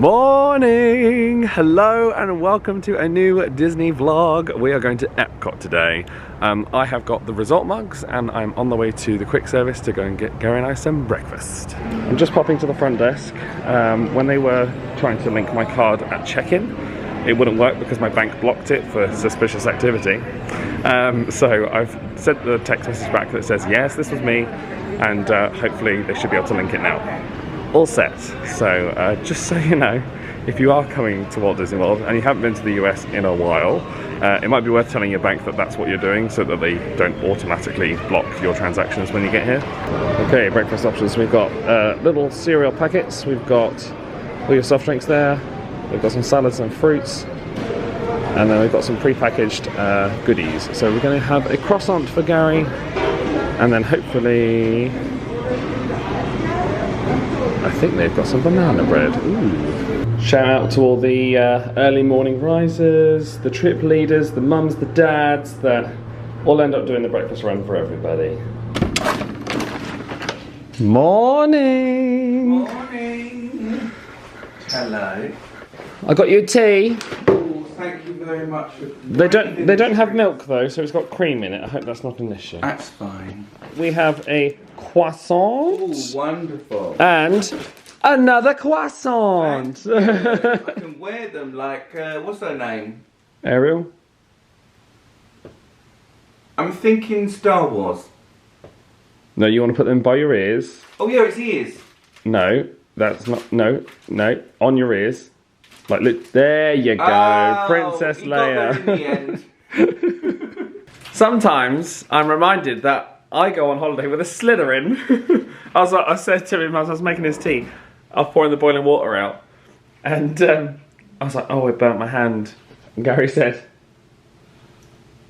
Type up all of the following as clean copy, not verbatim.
Morning! Hello and welcome to a new Disney vlog. We are going to Epcot today. I have got the resort mugs and I'm on the way to the quick service to go and get Gary and I some breakfast. I'm just popping to the front desk. When they were trying to link my card at check-in, it wouldn't work because my bank blocked it for suspicious activity. So I've sent the text message back that says, yes, this was me, and hopefully they should be able to link it now. All set. So just so you know, if you are coming to Walt Disney World and you haven't been to the US in a while, it might be worth telling your bank that that's what you're doing so that they don't automatically block your transactions when you get here. Okay, breakfast options. We've got little cereal packets, we've got all your soft drinks there, we've got some salads and fruits, and then we've got some pre-packaged goodies. So we're going to have a croissant for Gary, and then hopefully I think they've got some banana bread. Ooh. Shout out to all the early morning risers, the trip leaders, the mums, the dads that all end up doing the breakfast run for everybody. Morning! Morning! Hello. I got you a tea. Oh, thank you very much. They don't have milk though, so it's got cream in it. I hope that's not an issue. That's fine. We have a croissant. Oh, wonderful. And another croissant. I can wear them like, what's her name? Ariel? I'm thinking Star Wars. No, you want to put them by your ears. Oh yeah, it's ears. No, that's not, no, on your ears. Like, look, there you go, Oh, Princess you got there in Leia. the end. Sometimes I'm reminded that I go on holiday with a Slytherin. I said to him as I was making his tea, I was pouring the boiling water out, and I was like, oh, it burnt my hand. And Gary said,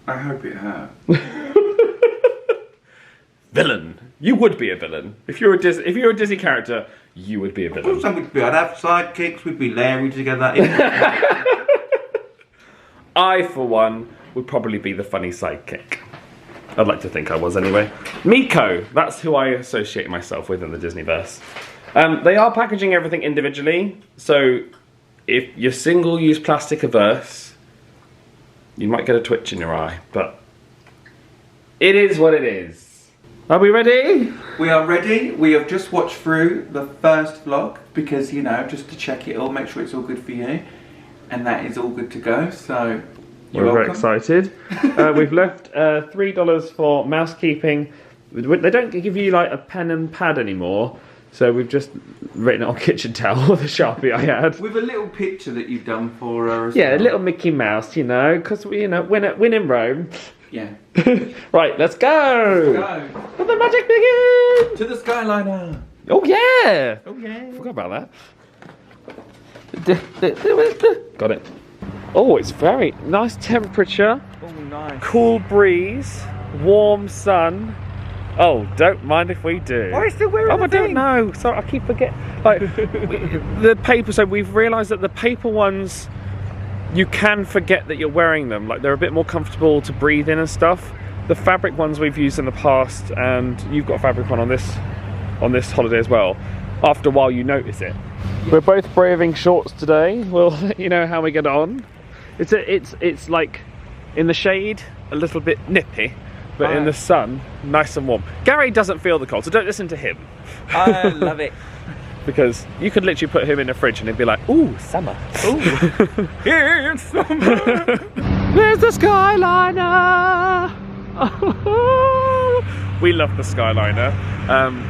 I hope it hurt. villain. You would be a villain. If you're a Disney character, you would be a Of course villain. I would be. I'd have sidekicks, we'd be Larry together. I, for one, would probably be the funny sidekick. I'd like to think I was anyway. Miko, that's who I associate myself with in the Disneyverse. They are packaging everything individually, so if you're single-use plastic averse, you might get a twitch in your eye, but it is what it is. Are we ready? We are ready. We have just watched through the first vlog because, you know, just to check it all, make sure it's all good for you. And that is all good to go, so you're We're very welcome. excited. We've left $3 for mousekeeping. They don't give you like a pen and pad anymore, so we've just written it on kitchen towel with a Sharpie I had. With a little picture that you've done for her as Yeah, a well. little Mickey Mouse, you know, because we, you know, win in Rome. Yeah. Right, let's go! Go. Let the magic begin! To the Skyliner. Oh yeah! Oh yeah. Forgot about that. Got it. Oh, it's very nice temperature. Oh nice. Cool breeze, warm sun. Oh, don't mind if we do. Why are you still wearing I the don't thing? know. Sorry, I keep forgetting. Like the paper. So we've realised that the paper ones, you can forget that you're wearing them. Like they're a bit more comfortable to breathe in and stuff. The fabric ones we've used in the past, and you've got a fabric one on this holiday as well. After a while, you notice it. We're both braving shorts today. We'll let you know how we get on. It's like in the shade, a little bit nippy, but in the sun, nice and warm. Gary doesn't feel the cold, so don't listen to him. I love it. Because you could literally put him in a fridge and he'd be like, ooh, summer. Ooh. It's summer. There's the Skyliner! We love the Skyliner.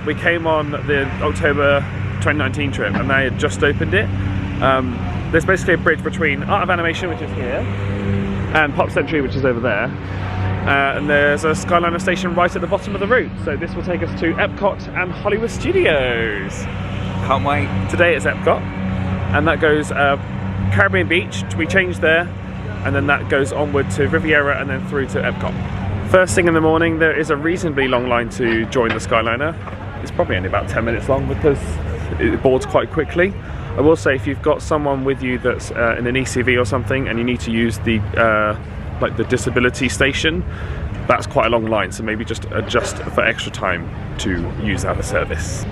We came on the October 2019 trip and they had just opened it. There's basically a bridge between Art of Animation, which is here, and Pop Century, which is over there. And there's a Skyliner station right at the bottom of the route. So this will take us to Epcot and Hollywood Studios. Can't wait. Today it's Epcot, and that goes Caribbean Beach, we changed there, and then that goes onward to Riviera and then through to Epcot. First thing in the morning, there is a reasonably long line to join the Skyliner. It's probably only about 10 minutes long because it boards quite quickly. I will say if you've got someone with you that's in an ECV or something and you need to use the like the disability station, that's quite a long line, so maybe just adjust for extra time to use that service.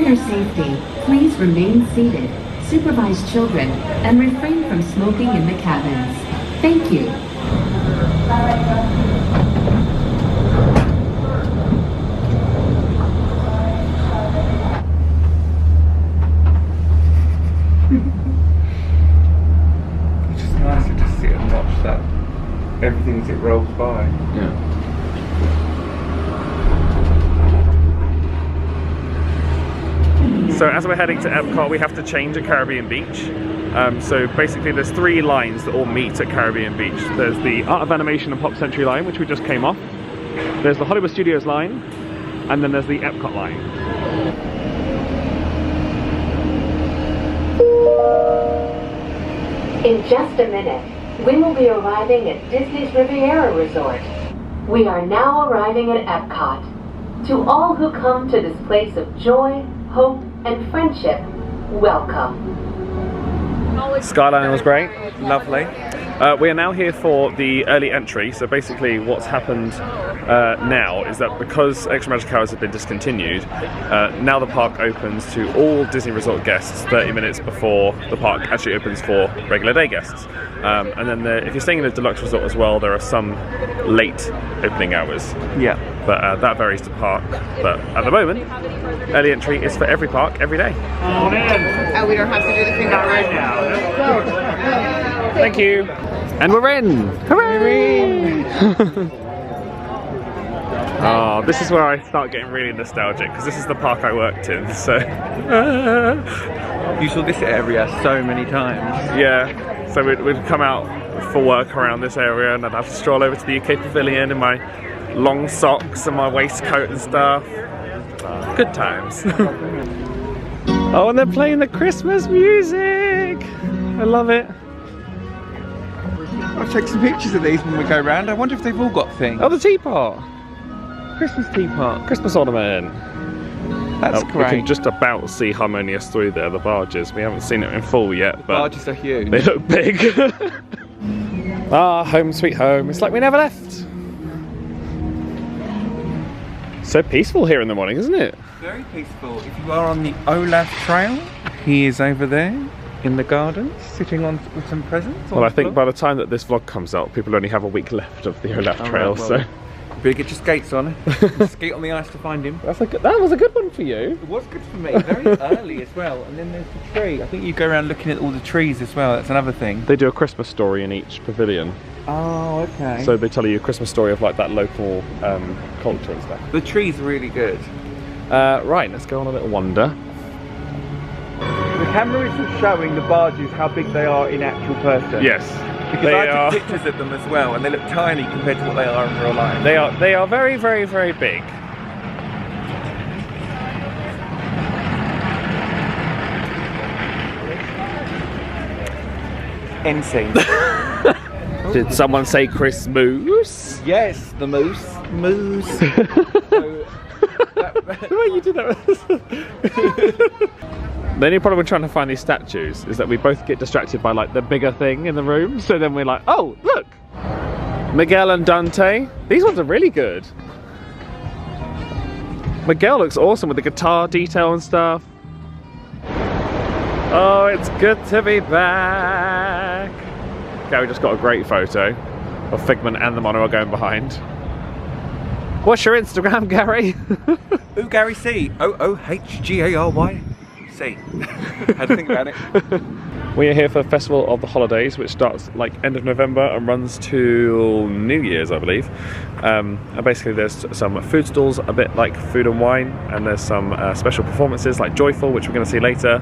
your safety, please remain seated, supervise children, and refrain from smoking in the cabins. Thank you. It's just nice to just sit and watch that, everything as it rolls by. Yeah. So as we're heading to Epcot, we have to change at Caribbean Beach. So basically there's 3 lines that all meet at Caribbean Beach. There's the Art of Animation and Pop Century line, which we just came off. There's the Hollywood Studios line, and then there's the Epcot line. In just a minute, we will be arriving at Disney's Riviera Resort. We are now arriving at Epcot. To all who come to this place of joy, hope, and friendship, welcome. Skyline was great. Lovely. We are now here for the early entry. So basically what's happened now is that because Extra Magic Hours have been discontinued, now the park opens to all Disney Resort guests 30 minutes before the park actually opens for regular day guests. And then if you're staying in the Deluxe Resort as well, there are some late opening hours. Yeah. But that varies to park. But at the moment, early entry is for every park, every day. Oh, we don't have to do the thing right now. Thank you. And we're in! Hooray! Oh, this is where I start getting really nostalgic, because this is the park I worked in, so... You saw this area so many times. Yeah, so we'd come out for work around this area, and I'd have to stroll over to the UK Pavilion in my long socks and my waistcoat and stuff. Good times. Oh, and they're playing the Christmas music! I love it. I'll take some pictures of these when we go round. I wonder if they've all got things. Oh, the teapot! Christmas teapot. Christmas ornament. That's We great. can just about see Harmonious through there, the barges. We haven't seen it in full yet, but Barges are huge. they look big. Ah, home sweet home. It's like we never left. So peaceful here in the morning, isn't it? Very peaceful. If you are on the Olaf Trail, he is over there in the gardens, sitting on with some presents. Well, I think by the time that this vlog comes out, people only have a week left of the Olaf Trail, well, so... better get your skates on. Skate on the ice to find him. That was a good one for you. It was good for me, very early as well. And then there's the tree. I think you go around looking at all the trees as well. That's another thing. They do a Christmas story in each pavilion. Oh, okay. So they tell you a Christmas story of like that local culture and stuff. the tree's really good. Right, let's go on a little wander. The camera isn't showing the barges how big they are in actual person. Yes, Because they I are. took pictures of them as well, and they look tiny compared to what they are in real life. They are very, very, very big. End scene. Did someone say Chris Moose? Yes, the moose. Moose. So, The way you did that. The only problem with trying to find these statues is that we both get distracted by like the bigger thing in the room. So then we're like, oh, look, Miguel and Dante. These ones are really good. Miguel looks awesome with the guitar detail and stuff. Oh, it's good to be back. Gary just got a great photo of Figment and the monorail going behind. What's your Instagram, Gary? Ooh, Gary C. OOHGARY C. Had to think about it. We are here for the Festival of the Holidays, which starts like end of November and runs till New Year's, I believe. And basically there's some food stalls, a bit like Food and Wine, and there's some special performances like Joyful, which we're going to see later.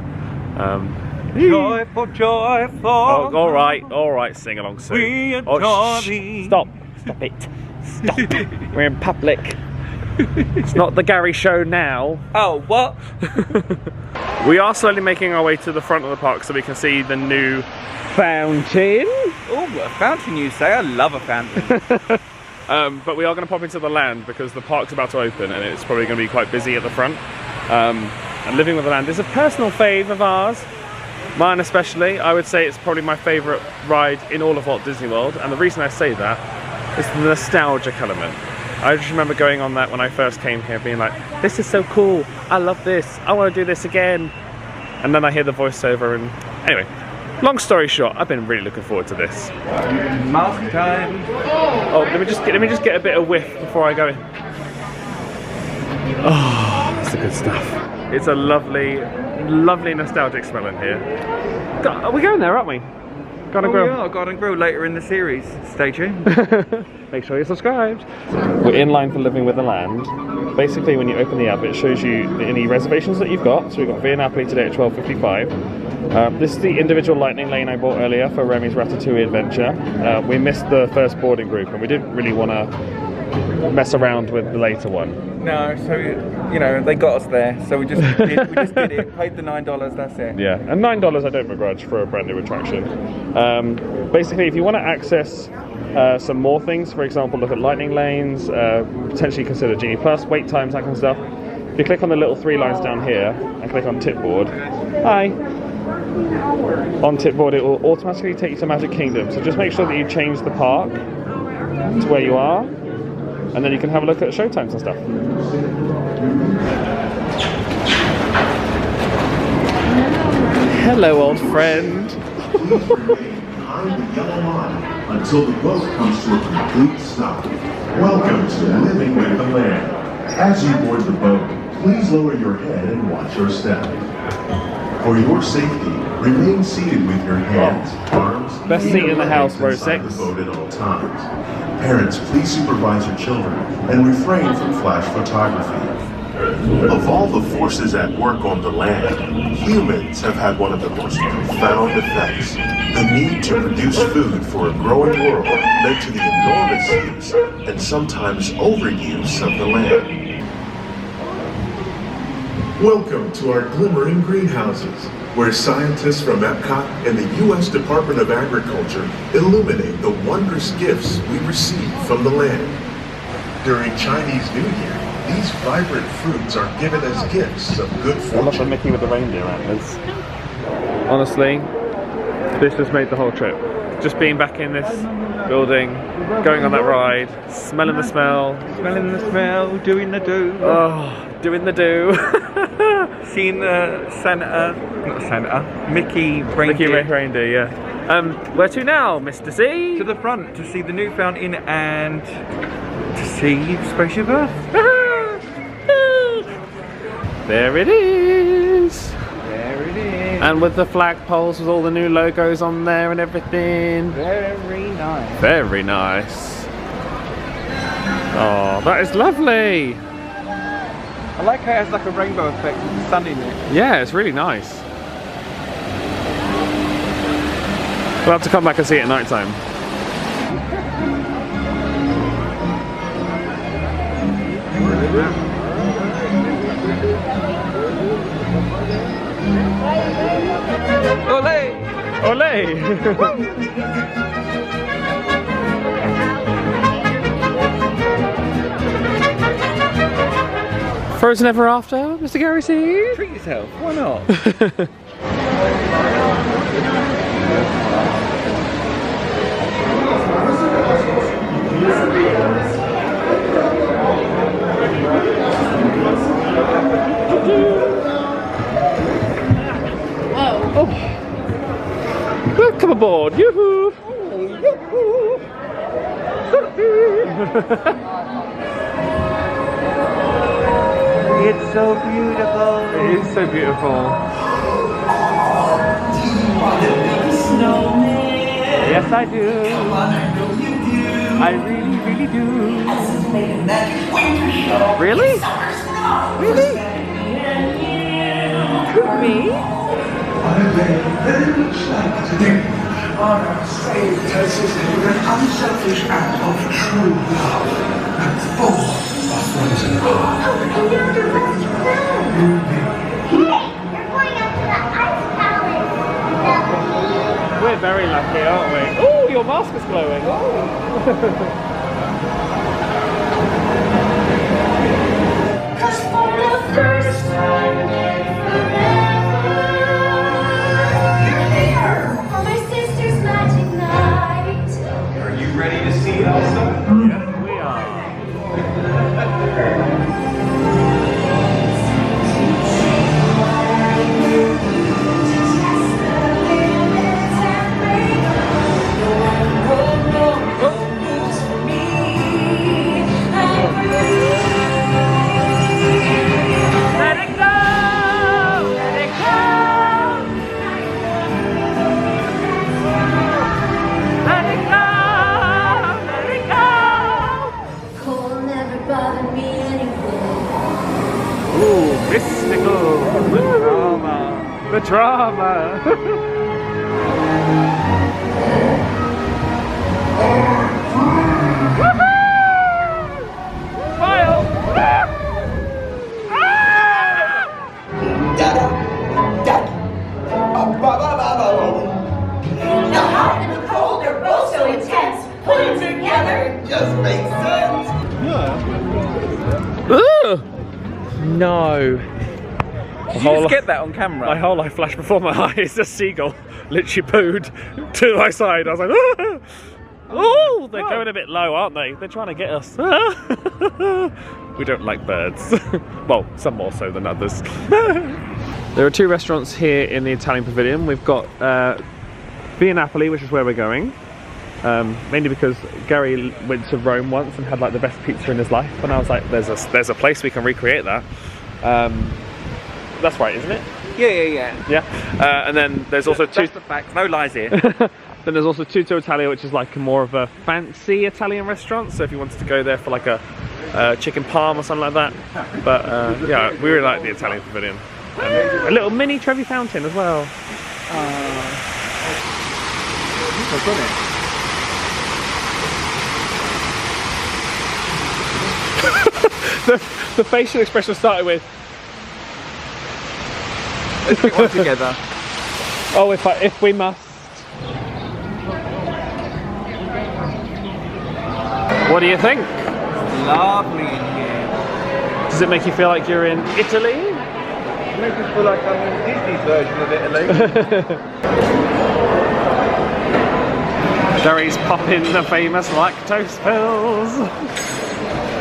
Joyful, joyful. Oh, all right, sing along soon. We adore thee. Stop it. Stop. We're in public. It's not the Gary show now. Oh, what? We are slowly making our way to the front of the park so we can see the new fountain. Oh, a fountain you say? I love a fountain. But we are going to pop into the land because the park's about to open and it's probably going to be quite busy at the front. And Living with the Land is a personal fave of ours. Mine especially. I would say it's probably my favourite ride in all of Walt Disney World. And the reason I say that is the nostalgic element. I just remember going on that when I first came here, being like, this is so cool, I love this, I want to do this again. And then I hear the voiceover, and anyway, long story short, I've been really looking forward to this. Mask time. Oh, let me just get a bit of whiff before I go in. Oh, that's the good stuff. It's a lovely, lovely nostalgic smell in here. We're going there, aren't we? Garden Grill. Yeah, Garden Grill later in the series. Stay tuned. Make sure you're subscribed. We're in line for Living with the Land. Basically, when you open the app, it shows you any reservations that you've got. So we've got Via Napoli today at 12:55. This is the individual lightning lane I bought earlier for Remy's Ratatouille adventure. We missed the first boarding group, and we didn't really want to mess around with the later one. No, so you know they got us there, so we just did it. Paid the $9. That's it. Yeah, and $9 I don't begrudge for a brand new attraction. Basically, if you want to access some more things, for example, look at lightning lanes, potentially consider Genie Plus, wait times, that kind of stuff. If you click on the little 3 lines down here and click on Tipboard, hi. On Tipboard, it will automatically take you to Magic Kingdom. So just make sure that you change the park to where you are, and then you can have a look at show times and stuff. Hello, old friend. Behind the yellow line until the boat comes to a complete stop. Welcome to Living with the Land. As you board the boat, please lower your head and watch your step. For your safety, remain seated with your hands, arms, Best and seat in the house, row inside 6. the boat at all times. Parents, please supervise your children and refrain from flash photography. Of all the forces at work on the land, humans have had one of the most profound effects. The need to produce food for a growing world led to the enormous use and sometimes overuse of the land. Welcome to our glimmering greenhouses, where scientists from Epcot and the U.S. Department of Agriculture illuminate the wondrous gifts we receive from the land. During Chinese New Year, these vibrant fruits are given as gifts of good I love the fortune. Mickey with the reindeer antlers. Honestly, this just made the whole trip. Just being back in this building, going on that ride, smelling the smell. Smelling the smell, doing the do. Oh, doing the do. Seeing the Mickey reindeer. Mickey reindeer, yeah. Where to now, Mr. C? To the front to see the new fountain and to see Spaceship Earth. There it is. There it is. And with the flagpoles with all the new logos on there and everything. Very nice. Very nice. Oh, that is lovely. I like how it has like a rainbow effect with the sun in it. Yeah, it's really nice. We'll have to come back and see it at night time. Ole! Ole! Frozen Ever After, Mr. Gary C. Treat yourself, why not? Oh. Welcome aboard, yoo-hoo! It's so beautiful. It is so beautiful. Yes, I do. I really, really do. Really? Really? Could me? On a day very much like today, honor saved her sister with an unselfish act of true love and full of frozen heart. We're very lucky, aren't we? Oh, your mask is glowing. Oh. Cause for the first time in forever, you're here for my sister's magic night. Are you ready to see Elsa? Yes, we are. drama. The hot and the cold are both so intense. Put them together just makes sense. No. Did you just get that on camera? My whole life flashed before my eyes. A seagull literally pooed to my side. I was like, ah! Oh, they're going a bit low, aren't they? They're trying to get us. We don't like birds. Well, some more so than others. There are two restaurants here in the Italian Pavilion. We've got Via Napoli, which is where we're going. Mainly because Gary went to Rome once and had like the best pizza in his life, and I was like, there's a place we can recreate that. That's right, isn't it? Yeah. And then there's also That's the facts, no lies here. Then there's also Tutto Italia, which is like more of a fancy Italian restaurant. So if you wanted to go there for like a chicken parm or something like that. But yeah, we really like the Italian Pavilion. And a little mini Trevi fountain as well. I've got it. The facial expression started with, Let's get one together. oh, if we must. What do you think? Lovely in here. Does it make you feel like you're in Italy? It makes me feel like I'm in Disney's version of Italy. Gary's popping the famous lactose pills.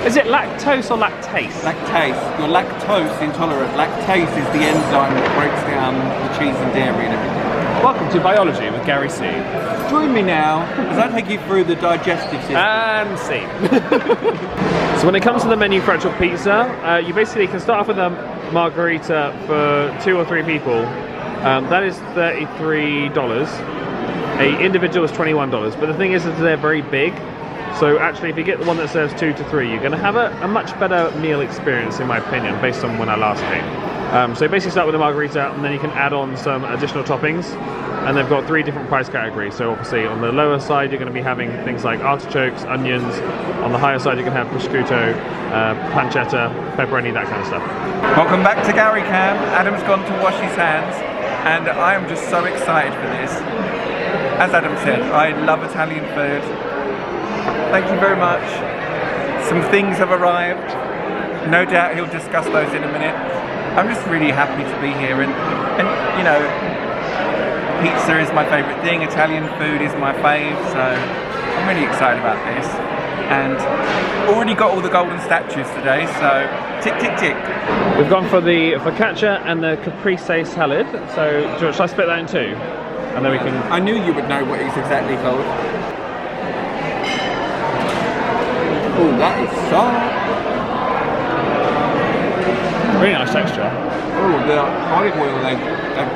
Is it lactose or lactase? Lactase. You're lactose intolerant. Lactase is the enzyme that breaks down the cheese and dairy and everything. Welcome to Biology with Gary C. Join me now as I take you through the digestive system. And C. So when it comes to the menu for actual pizza, you basically can start off with a margarita for 2 or 3 people. That is $33. A individual is $21. But the thing is that they're very big. So actually, if you get the one that serves 2 to 3, you're going to have a much better meal experience, in my opinion, based on when I last came. So you basically start with a margarita, and then you can add on some additional toppings. And they've got 3 different price categories. So obviously, on the lower side, you're going to be having things like artichokes, onions. On the higher side, you can have prosciutto, pancetta, pepperoni, that kind of stuff. Welcome back to Gary Cam. Adam's gone to wash his hands, and I am just so excited for this. As Adam said, I love Italian food. Thank you very much. Some things have arrived. No doubt he'll discuss those in a minute. I'm just really happy to be here, and you know, pizza is my favourite thing. Italian food is my fave, so I'm really excited about this. And already got all the golden statues today, so tick tick tick. We've gone for the focaccia and the caprese salad. So should I split that in 2? And then we can... I knew you would know what it's exactly called. Oh, that is soft. Really nice texture. Oh, the olive oil they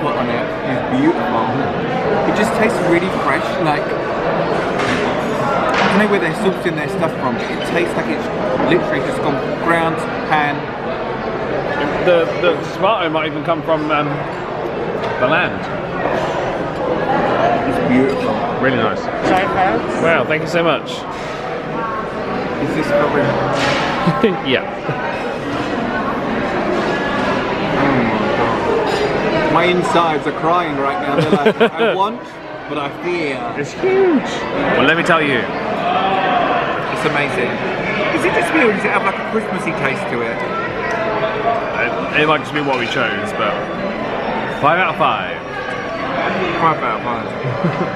put on it is beautiful. It just tastes really fresh, like, I don't know where they're sourcing their stuff from, but it tastes like it's literally just gone ground to pan. The tomato might even come from the land. It's beautiful. Really nice. Sorry, folks. Wow, thank you so much. Is this probably... Yeah. My insides are crying right now. They're like, I want, but I fear. It's huge. Well, let me tell you. It's amazing. Is it just me, or does it have like a Christmassy taste to it? It might just be what we chose, but 5 out of 5. 5 out of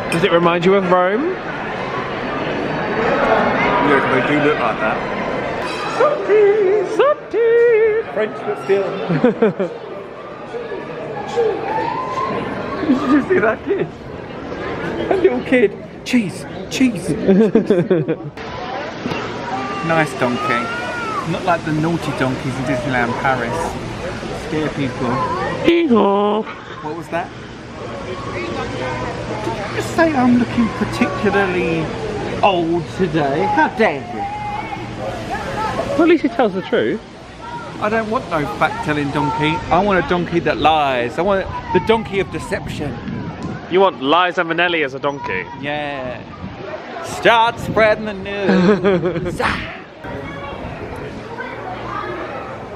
5. Does it remind you of Rome? Yes, they do look like that. Something. French, but still. Did you see that kid? That little kid. Cheese, cheese. Nice donkey. Not like the naughty donkeys in Disneyland Paris. Scare people. What was that? Did you just say I'm looking particularly old today? How dare you? Well, at least he tells the truth. I don't want no fact-telling donkey. I want a donkey that lies. I want the donkey of deception. You want Liza Minnelli as a donkey? Yeah. Start spreading the news.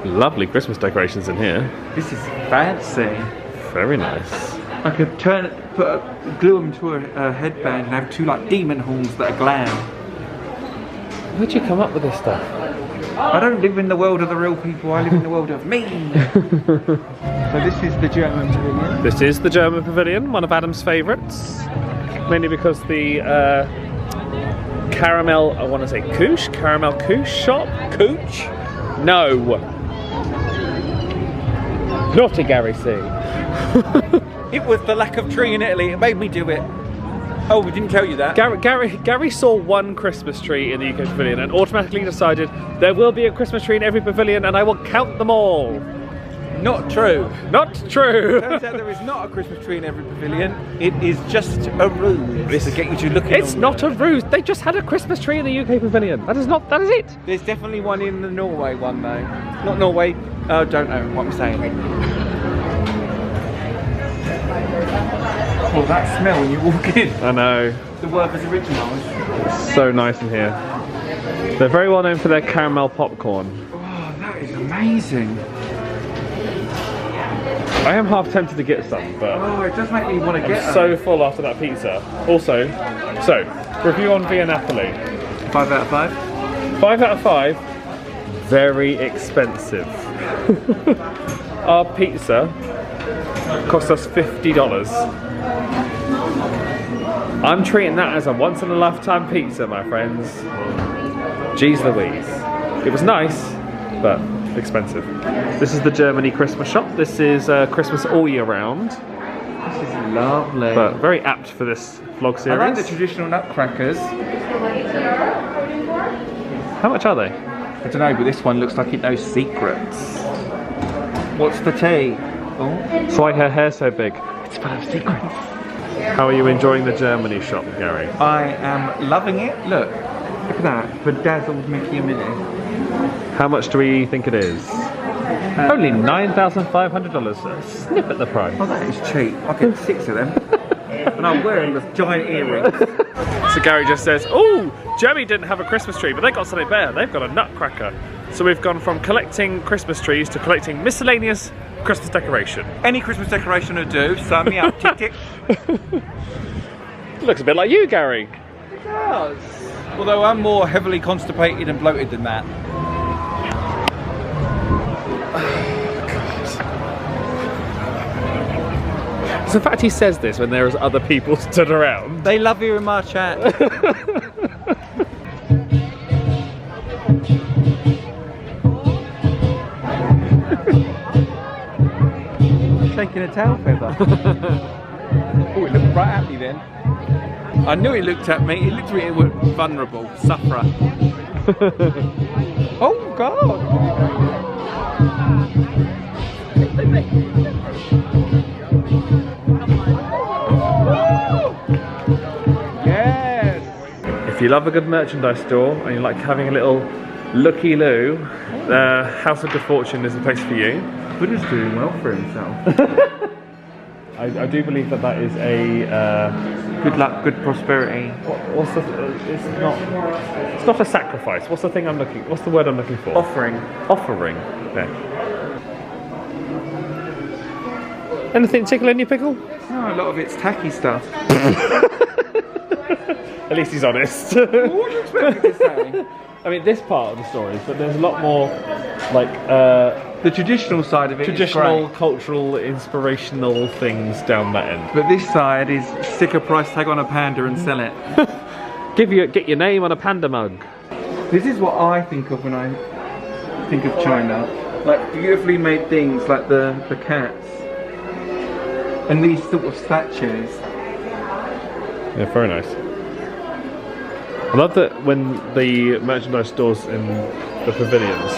Lovely Christmas decorations in here. This is fancy. Very nice. I could glue them to a headband and have two like demon horns that are glam. Where'd you come up with this stuff? I don't live in the world of the real people, I live in the world of me. So this is the German pavilion. This is the German pavilion, one of Adam's favourites. Mainly because the caramel, I want to say caramel couche shop? Couche? No. Not a Gary C. It was the lack of tree in Italy, it made me do it. Oh, we didn't tell you that. Gary saw one Christmas tree in the UK pavilion and automatically decided there will be a Christmas tree in every pavilion and I will count them all. Not true. Not true. Turns out there is not a Christmas tree in every pavilion. It is just a ruse to get you to look at it. It's not a ruse. They just had a Christmas tree in the UK pavilion. That is it. There's definitely one in the Norway one though. Not Norway. Oh, don't know what I'm saying. Oh, that smell when you walk in. I know. The Werther's Originals. It's so nice in here. They're very well known for their caramel popcorn. Oh, that is amazing. I am half tempted to get some, but oh, it does make me want to get I'm so full after that pizza. Also, review on Via Napoli. 5 out of 5? 5 out of 5. Very expensive. Our pizza cost us $50. I'm treating that as a once in a lifetime pizza, my friends. Jeez Louise. It was nice, but expensive. This is the Germany Christmas shop. This is Christmas all year round. This is lovely. But very apt for this vlog series. I like the traditional nutcrackers. How much are they? I don't know, but this one looks like it knows secrets. What's the tea? Oh. It's why her hair's so big. It's full of secrets. How are you enjoying the Germany shop, Gary? I am loving it. Look at that. Bedazzled Mickey and Minnie. How much do we think it is? Only $9,500. Snip at the price. Oh, that is cheap. I'll get 6 of them. And I'm wearing the giant earrings. So Gary just says, oh, Germany didn't have a Christmas tree, but they got something better. They've got a nutcracker. So we've gone from collecting Christmas trees to collecting miscellaneous Christmas decoration. Any Christmas decoration will do. Sign me up. Tick, tick. Looks a bit like you, Gary. It does. Although I'm more heavily constipated and bloated than that. So the fact he says this when there's other people stood around. They love hearing my chat. Shaking a tail feather. Oh, it looked right at me then. I knew he looked at me. He looked at me and was vulnerable, sufferer. Oh God! Yes. If you love a good merchandise store and you like having a little looky-loo, House of Good Fortune is the place for you. Buddha's doing well for himself. I do believe that is a good luck, good prosperity. What's the? It's not a sacrifice. What's the thing I'm looking? What's the word I'm looking for? Offering. Offering. Okay. Anything tickling your pickle? No, a lot of it's tacky stuff. At least he's honest. What do you expect me to say? I mean, this part of the story, but there's a lot more, like the traditional side of it. Traditional, is great. cultural, inspirational things down that end. But this side is stick a price tag on a panda and sell it. Get your name on a panda mug. This is what I think of when I think of China, like beautifully made things, like the cats, and these sort of statues. Yeah, very nice. I love that when the merchandise stores in the pavilions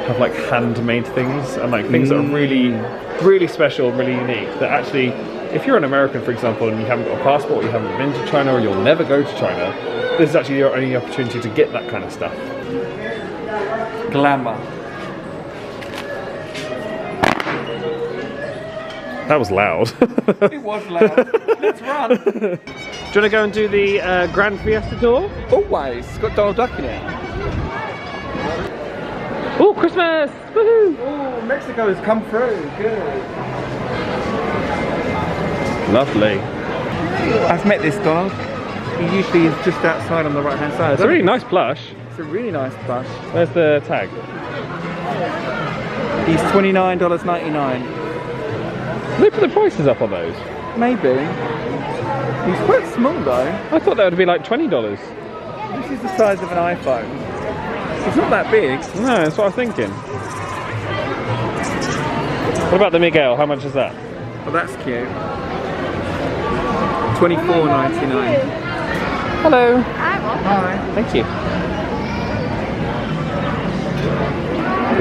have like handmade things and like things that are really, really special, really unique. That actually, if you're an American, for example, and you haven't got a passport, you haven't been to China, or you'll never go to China, this is actually your only opportunity to get that kind of stuff. Glamour. That was loud. It was loud. Let's run. Do you want to go and do the Grand Fiesta tour? Always. It's got Donald Duck in it. Oh, Christmas! Woohoo! Oh, Mexico has come through. Good. Lovely. I've met this dog. He usually is just outside on the right hand side. It's a really nice plush. It's a really nice plush. There's the tag. He's $29.99. They put the prices up on those. Maybe. He's quite small though. I thought that would be like $20. This is the size of an iPhone. It's not that big. No, that's what I was thinking. What about the Miguel? How much is that? Oh, that's cute. $24.99. Hello. Hi. Thank you.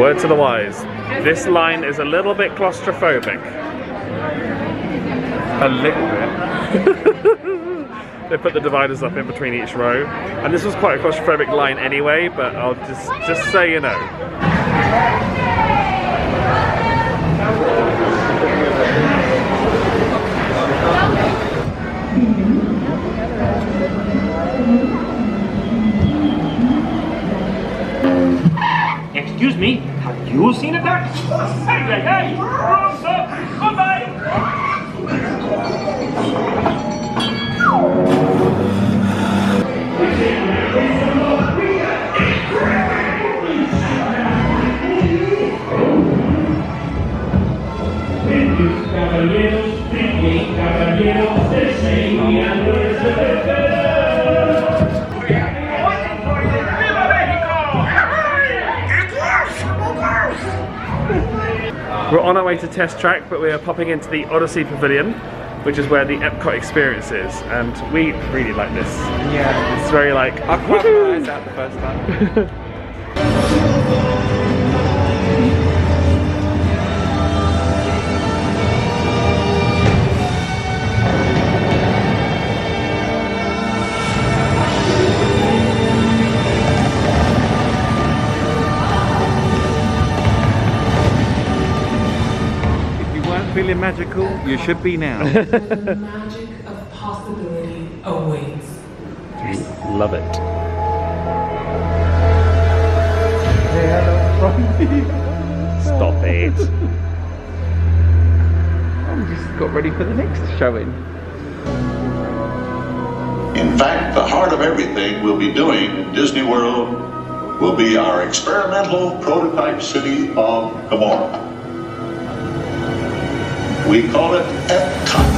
Word to the wise. This line is a little bit claustrophobic. A little bit. They put the dividers up in between each row, and this was quite a claustrophobic line anyway, but I'll just so you know. Excuse me, have you seen a duck? Hey, hey, hey! What's up? Goodbye! We're on our way to Test Track, but we are popping into the Odyssey Pavilion, which is where the Epcot experience is, and we really like this. Yeah. It's very like, I cried my eyes out the first time. Feeling magical, you should be now. The magic of possibility awaits. Love it. Stop it. I'm just got ready for the next showing. In fact, the heart of everything we'll be doing in Disney World will be our experimental prototype city of Gamora. We call it Epcot.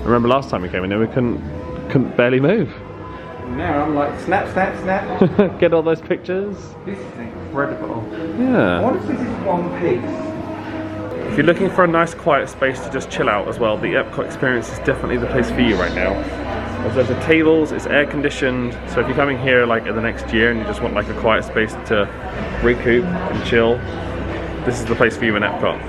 Remember last time we came in here, we couldn't barely move. Now I'm like, snap, snap, snap. Get all those pictures. This is incredible. Yeah. I wonder if this is one piece. If you're looking for a nice quiet space to just chill out as well, the Epcot experience is definitely the place for you right now. As there's the tables, it's air conditioned, so if you're coming here like in the next year and you just want like a quiet space to recoup and chill, this is the place for you in Epcot.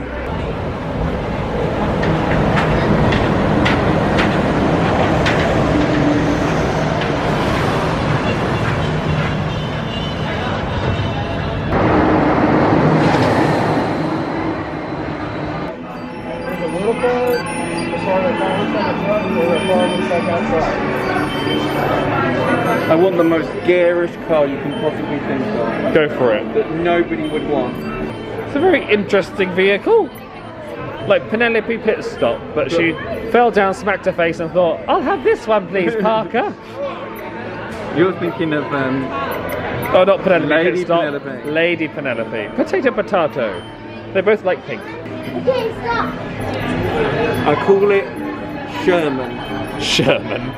I want the most garish car you can possibly think of. Go for it. That nobody would want. It's a very interesting vehicle. Like Penelope pit stop, but she fell down, smacked her face and thought, I'll have this one please, Parker. You're thinking of oh, not Penelope Lady pit stop. Penelope. Lady Penelope. Potato potato. They both like pink. Okay, stop. I call it Sherman. Sherman.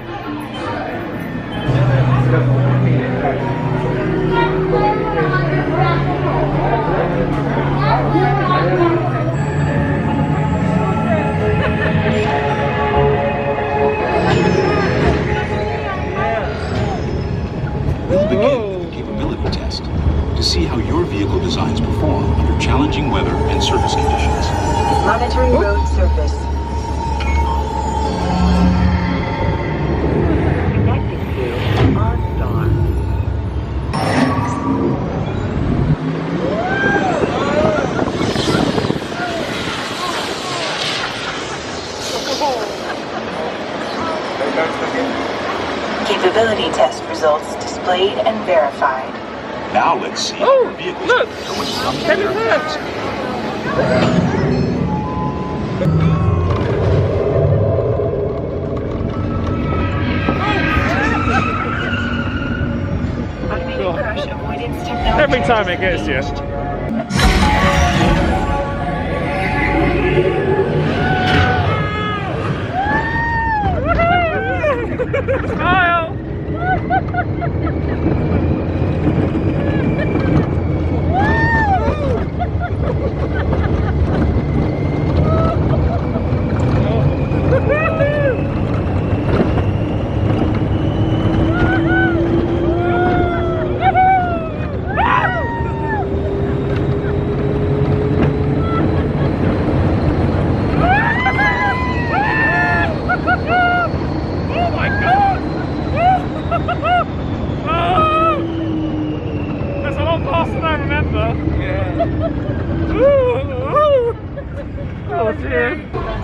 designs perform under challenging weather and surface conditions. Monitoring road surface. Connecting to OnStar. Capability test results displayed and verified. Now let's see how our vehicles look! compare when it comes to Kevin their Hart. capacity. Every time it gets you. Smile!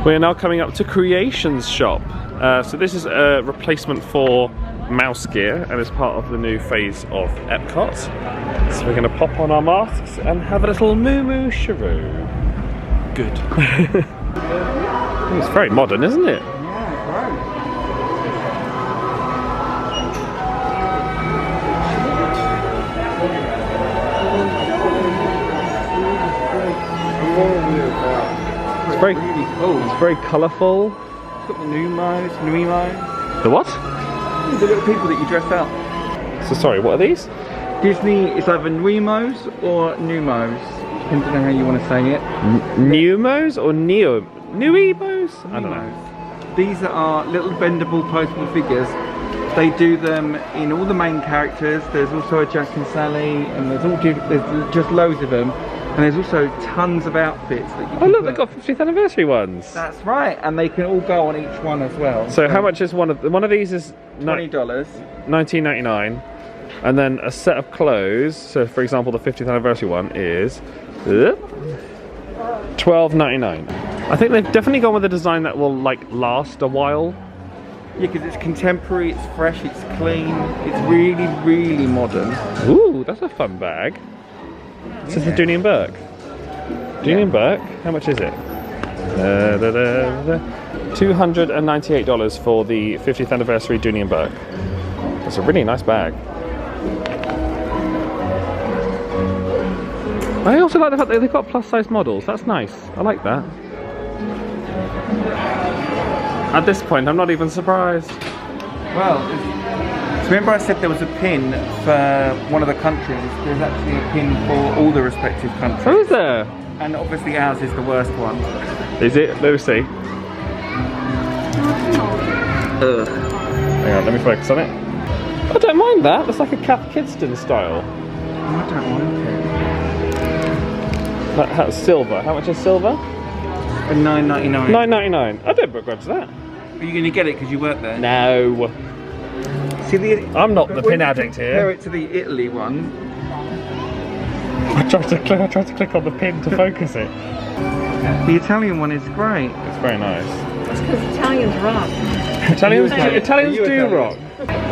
We're now coming up to Creations Shop. So this is a replacement for Mouse Gear and is part of the new phase of Epcot. So we're going to pop on our masks and have a little moo-moo shiroo. Good. It's very modern, isn't it? It's very really cool. It's very colourful. It's got the Nuimos. The what? The little people that you dress up. So sorry, what are these? Disney is either Nuimos or Numos, depending on how you want to say it. Numos or Nuimos? I don't know. These are little bendable postable figures. They do them in all the main characters. There's also a Jack and Sally, and there's just loads of them. And there's also tons of outfits that you can look, they've got 50th anniversary ones. That's right, and they can all go on each one as well. So how much is one of these? Is $20. $19.99, and then a set of clothes. So for example, the 50th anniversary one is $12.99. I think they've definitely gone with a design that will like last a while. Yeah, because it's contemporary, it's fresh, it's clean, it's really, really modern. Ooh, that's a fun bag. This is the Dooney and Burke. Dooney and Burke, how much is it? $298 for the 50th anniversary Dooney and Burke. It's a really nice bag. I also like the fact that they've got plus size models. That's nice. I like that. At this point, I'm not even surprised. Well, so remember I said there was a pin for one of the countries? There's actually a pin for all the respective countries. Oh, is there? And obviously ours is the worst one. Is it? Let me see. Ugh. Hang on, let me focus on it. I don't mind that. That's like a Kath Kidston style. I don't like it. That's silver. How much is silver? $9.99. $9.99. I don't begrudge that. Are you going to get it because you work there? No. See, I'm not the pin addict here. Compare it to the Italy one. I tried to click on the pin to focus it. The Italian one is great. It's very nice. That's because Italians rock. Italians do rock.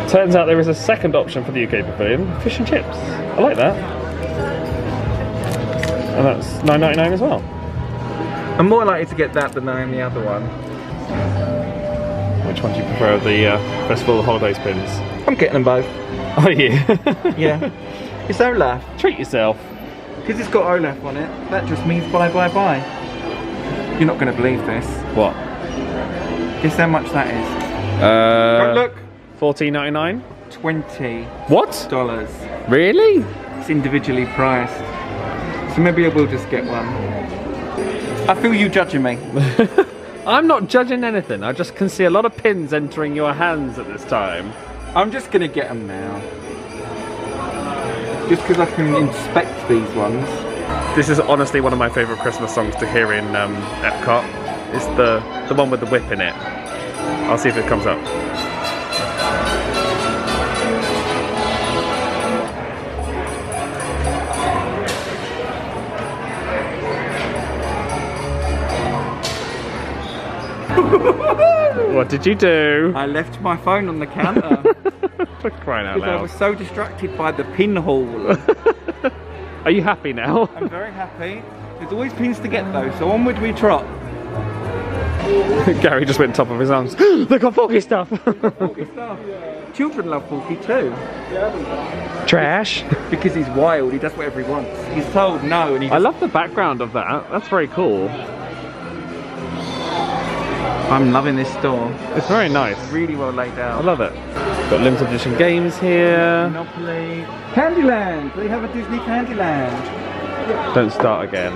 Turns out there is a second option for the UK pavilion, fish and chips. I like that. And that's $9.99 as well. I'm more likely to get that than I am the other one. Which one do you prefer, the Festival of Holidays pins? I'm getting them both. Are you? Yeah. It's Olaf. Treat yourself. Because it's got Olaf on it, that just means bye bye bye. You're not going to believe this. What? Guess how much that is? Right, look. $14.99? $20. What? Really? It's individually priced. So maybe I will just get one. I feel you judging me. I'm not judging anything. I just can see a lot of pins entering your hands at this time. I'm just going to get them now. Just because I can inspect these ones. This is honestly one of my favourite Christmas songs to hear in Epcot. It's the one with the whip in it. I'll see if it comes up. What did you do? I left my phone on the counter. For crying out Because I loud. was so distracted by the pinhole. Are you happy now? I'm very happy. There's always pins to get though, so onward we trot. Gary just went top of his arms. Look at Forky stuff! Forky stuff. Children love Forky too. Trash. Because he's wild, he does whatever he wants. He's told no and he I love the background of that. That's very cool. I'm loving this store. It's very nice. Really well laid out. I love it. Got limited edition games here. Monopoly. Candyland! They have a Disney Candyland. Don't start again.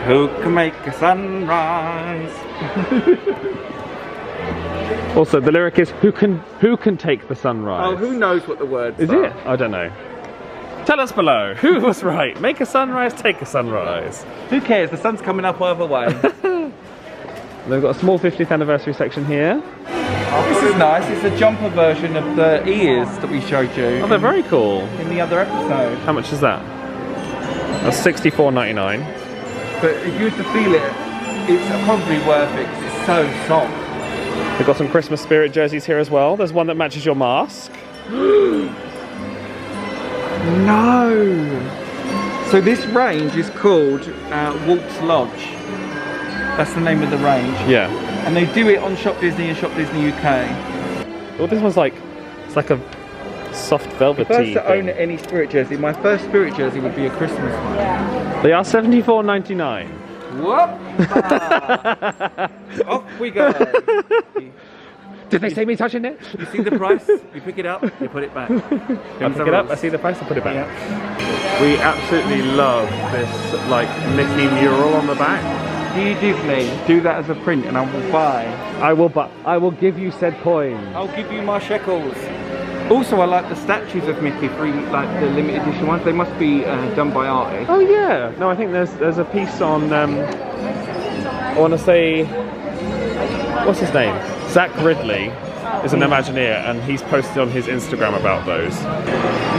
Who can make a sunrise? Also, the lyric is who can take the sunrise? Oh, who knows what the words is are? it? I don't know. Tell us below. Who was right? Make a sunrise, take a sunrise. Who cares? The sun's coming up either way. They've got a small 50th anniversary section here. This is nice. It's a jumper version of the ears that we showed you. Oh, they're very cool. In the other episode. How much is that? That's $64.99. But if you were to feel it, it's probably worth it because it's so soft. They've got some Christmas spirit jerseys here as well. There's one that matches your mask. No! So this range is called Walt's Lodge. That's the name of the range. Yeah. And they do it on Shop Disney and Shop Disney UK. Well, this one's like, it's like a soft velvety If I was to thing. own any spirit jersey, my first spirit jersey would be a Christmas one. They are $74.99. Whoop! Off we go. Did they see me touching it? You see the price? You pick it up, you put it back. I pick it up, I see the price, I put it back. Yeah. We absolutely love this like Mickey mural on the back. Dear Disney, do that as a print and I will buy. I will give you said coin. I'll give you my shekels. Also, I like the statues of Mickey, like the limited edition ones. They must be done by artists. Oh yeah. No, I think there's a piece on. I want to say, what's his name? Zach Ridley is an Imagineer, and he's posted on his Instagram about those.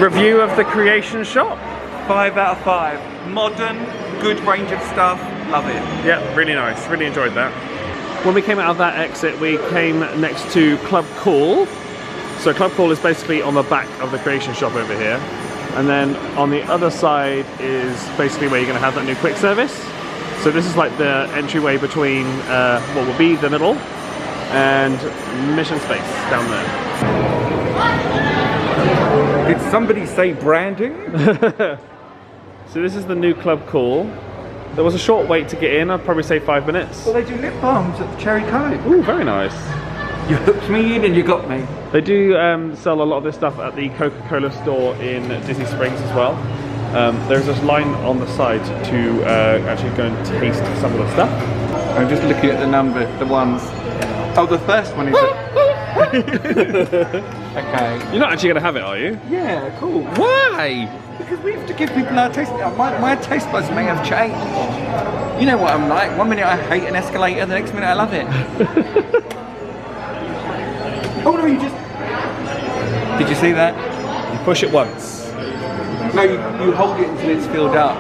Review of the Creation Shop. 5 out of 5. Modern, good range of stuff. Love it. Yeah, really nice. Really enjoyed that. When we came out of that exit, we came next to Club Cool. So Club Cool is basically on the back of the Creation Shop over here. And then on the other side is basically where you're going to have that new quick service. So this is like the entryway between what will be the middle and Mission Space down there. Did somebody say branding? So this is the new Club Cool. There was a short wait to get in, I'd probably say 5 minutes. Well, they do lip balms at the Cherry Cove. Ooh, very nice. You hooked me in and you got me. They do sell a lot of this stuff at the Coca-Cola store in Disney Springs as well. There's this line on the side to actually go and taste some of the stuff. I'm just looking at the number, the ones. Oh, the first one is... Okay. You're not actually going to have it, are you? Yeah, cool. Why? Because we have to give people our taste. My taste buds may have changed. You know what I'm like. 1 minute I hate an escalator, the next minute I love it. Oh no, you just... Did you see that? You push it once. No, you hold it until it's filled up.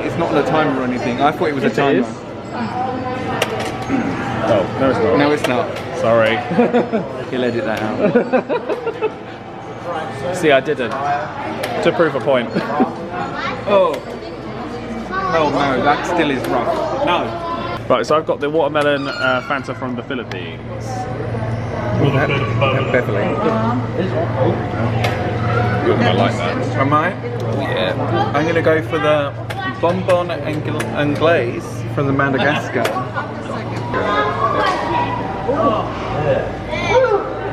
It's not on a timer or anything. I thought it was a timer. Oh, no it's not. No, it's not. Sorry. He'll edit that out. See, I didn't. To prove a point. Oh. Oh no, that still is rough. No. Right, so I've got the watermelon Fanta from the Philippines. Beverly. You're gonna like that. Am I? Yeah. I'm gonna go for the bonbon and glaze from the Madagascar.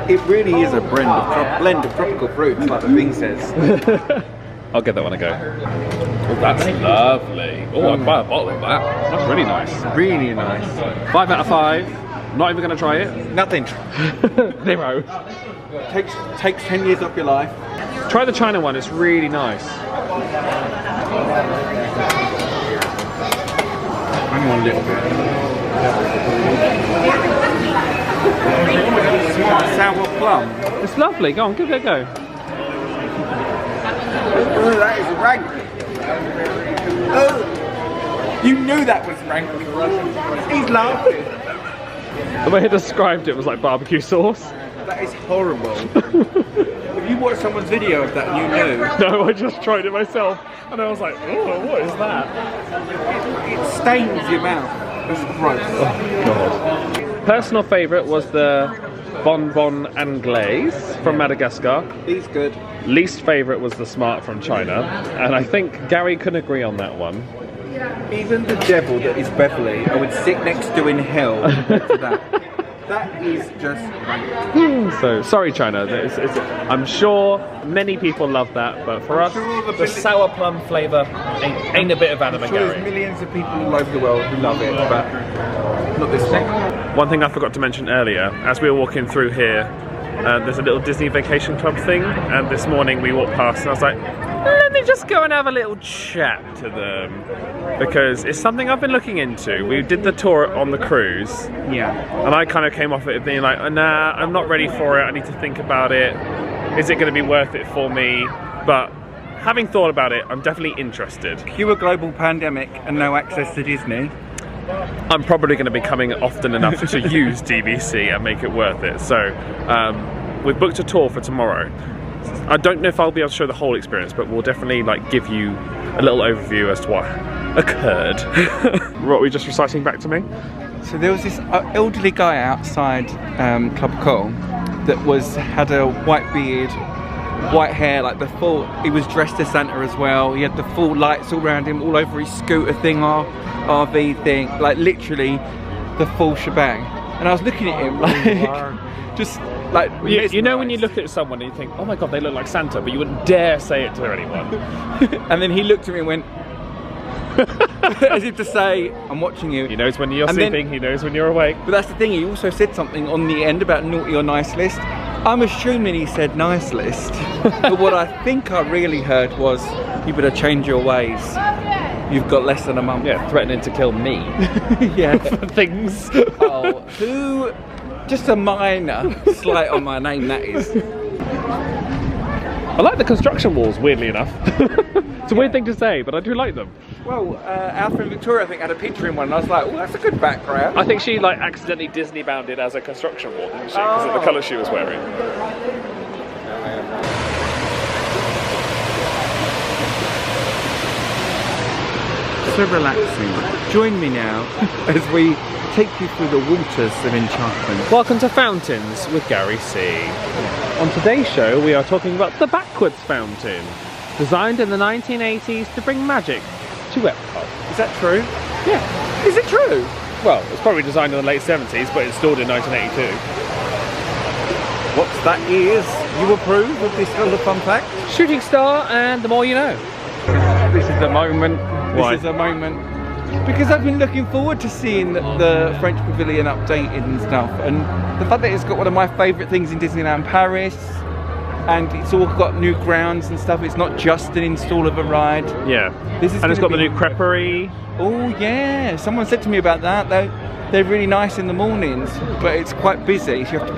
It really is a blend of tropical fruits, like the thing says. I'll give that one a go. Oh, that's lovely. Oh, I'll buy a bottle of that. That's really nice. Really nice. 5 out of 5. Not even going to try it. Nothing. 0. Takes 10 years off your life. Try the China one. It's really nice. more a little bit. Sour plum. It's lovely. Go on, give it a go. Oh, that is rank. Oh, you knew that was rank. He's laughing. The way he described it was like barbecue sauce. That is horrible. If you watched someone's video of that, you knew. No, I just tried it myself, and I was like, oh, what is that? It stains your mouth. It's gross. Oh, God. Personal favourite was the Bonbon Anglaise from Madagascar. He's good. Least favourite was the Smart from China, and I think Gary can agree on that one. Even the devil that is Beverly, I would sit next to in hell to that. That is just rank. So, sorry China, I'm sure many people love that, but for us, the sour plum flavour ain't a bit of Adam and Gary. There's millions of people all over the world who love it, but not this one. One thing I forgot to mention earlier, as we were walking through here, there's a little Disney Vacation Club thing, and this morning we walked past and I was like, let me just go and have a little chat to them, because it's something I've been looking into. We did the tour on the cruise, and I kind of came off it being like, nah, I'm not ready for it, I need to think about it. Is it going to be worth it for me? But having thought about it, I'm definitely interested. Cue a global pandemic and no access to Disney. I'm probably going to be coming often enough to use DVC and make it worth it. So we've booked a tour for tomorrow. I don't know if I'll be able to show the whole experience, but we'll definitely like give you a little overview as to what occurred. What were you just reciting back to me? So there was this elderly guy outside Club Col that had a white beard, white hair, like the full, he was dressed as Santa as well. He had the full lights all around him, all over his scooter thing, RV thing, like literally the full shebang. And I was looking at him like, just like, you know when you look at someone and you think, oh my god, they look like Santa, but you wouldn't dare say it to anyone. And then he looked at me and went, as if to say, I'm watching you. He knows when you're sleeping, he knows when you're awake. But that's the thing, he also said something on the end about naughty or nice list. I'm assuming he said nice list. But what I think I really heard was, you better change your ways. You've got less than a month. Yeah, threatening to kill me. Yeah. For things. Oh, just a minor slight on my name, that is. I like the construction walls, weirdly enough. It's a weird thing to say, but I do like them. Well, our friend Victoria, I think, had a picture in one, and I was like, oh, that's a good background. I think she like accidentally Disney bound it as a construction wall, didn't she? Because of the colour she was wearing. So relaxing. Join me now as we take you through the waters of enchantment. Welcome to Fountains with Gary C. On today's show, we are talking about the Backwards Fountain, designed in the 1980s to bring magic to Epcot. Is that true? Yeah. Is it true? Well, it was probably designed in the late 70s, but installed in 1982. What's that is? You approve of this little fun fact? Shooting star, and the more you know. This is a moment. Why? This is a moment. Because I've been looking forward to seeing the French Pavilion updated and stuff, and the fact that it's got one of my favourite things in Disneyland Paris, and it's all got new grounds and stuff. It's not just an install of a ride. Yeah. And it's got the new creperie. Oh yeah, someone said to me about that. They're really nice in the mornings, but it's quite busy. So you have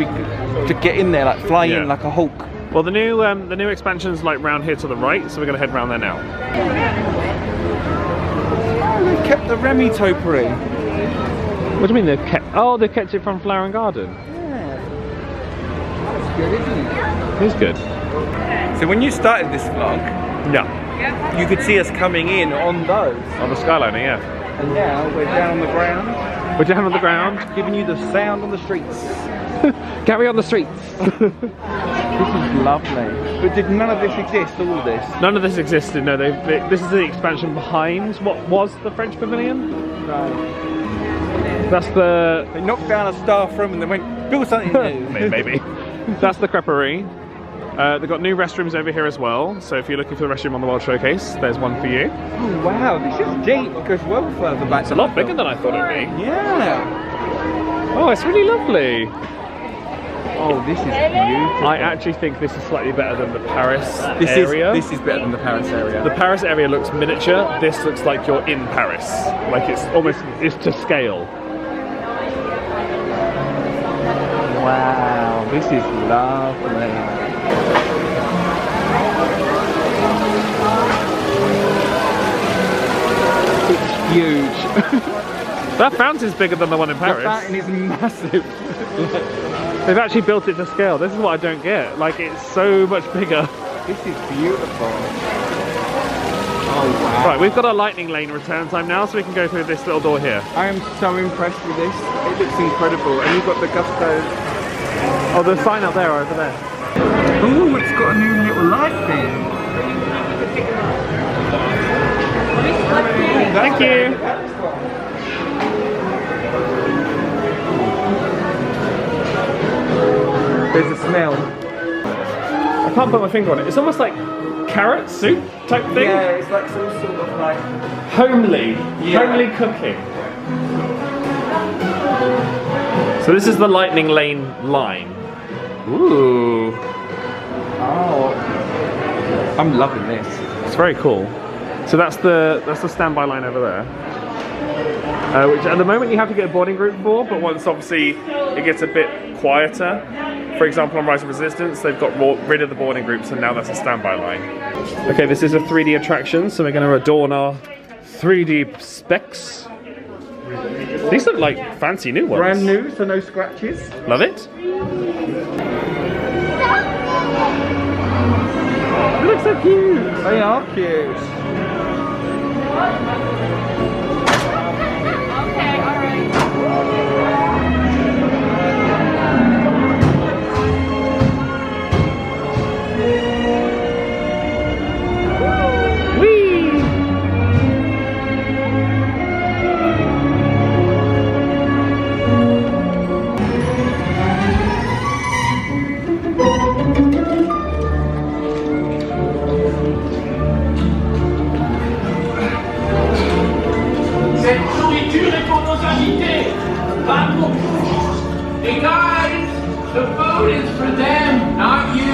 to get in there, like fly in like a Hulk. Well, the new expansion's like round here to the right, so we're gonna head round there now. Oh, they kept the Remy topiary. What do you mean they've kept? Oh, they kept it from Flower and Garden. Yeah. That's good, isn't it? It is good. So when you started this vlog, yeah, you could see us coming in on those. On the Skyliner, yeah. And now we're down on the ground. We're down on the ground, giving you the sound on the streets. Gary on the streets. This is lovely. But did none of this exist, all of this? None of this existed, no. This is the expansion behind what was the French Pavilion. Right. That's the... They knocked down a staff room and they went, build something new. Maybe. That's the creperie. They've got new restrooms over here as well, so if you're looking for the restroom on the World Showcase, there's one for you. Oh wow, this is deep. It goes well further back. It's a lot bigger than I thought it'd be. Yeah. Oh, it's really lovely. Oh, this is beautiful. I actually think this is slightly better than the Paris area. This is better than the Paris area. The Paris area looks miniature. This looks like you're in Paris. Like it's to scale. Wow, this is lovely. It's huge. That fountain's bigger than the one in Paris. The fountain is massive. They've actually built it to scale. This is what I don't get. Like, it's so much bigger. This is beautiful. Oh wow. Right, we've got our lightning lane return time now, so we can go through this little door here. I am so impressed with this. It looks incredible. And you've got the Gusto. Oh, the sign up there, over there. Ooh, it's got a new little light thing. Thank you. There's a smell. I can't put my finger on it. It's almost like carrot soup type thing. Yeah, it's like some sort of like homely cooking. So this is the lightning lane line. Ooh. Oh, I'm loving this. It's very cool. So that's the standby line over there. Which at the moment you have to get a boarding group for, but once obviously it gets a bit quieter. For example, on Rise of Resistance, they've got rid of the boarding groups, and now that's a standby line. Okay, this is a 3D attraction, so we're going to adorn our 3D specs. These look like fancy new ones. Brand new, so no scratches. Love it. They look so cute. They are cute. Hey guys, the food is for them, not you.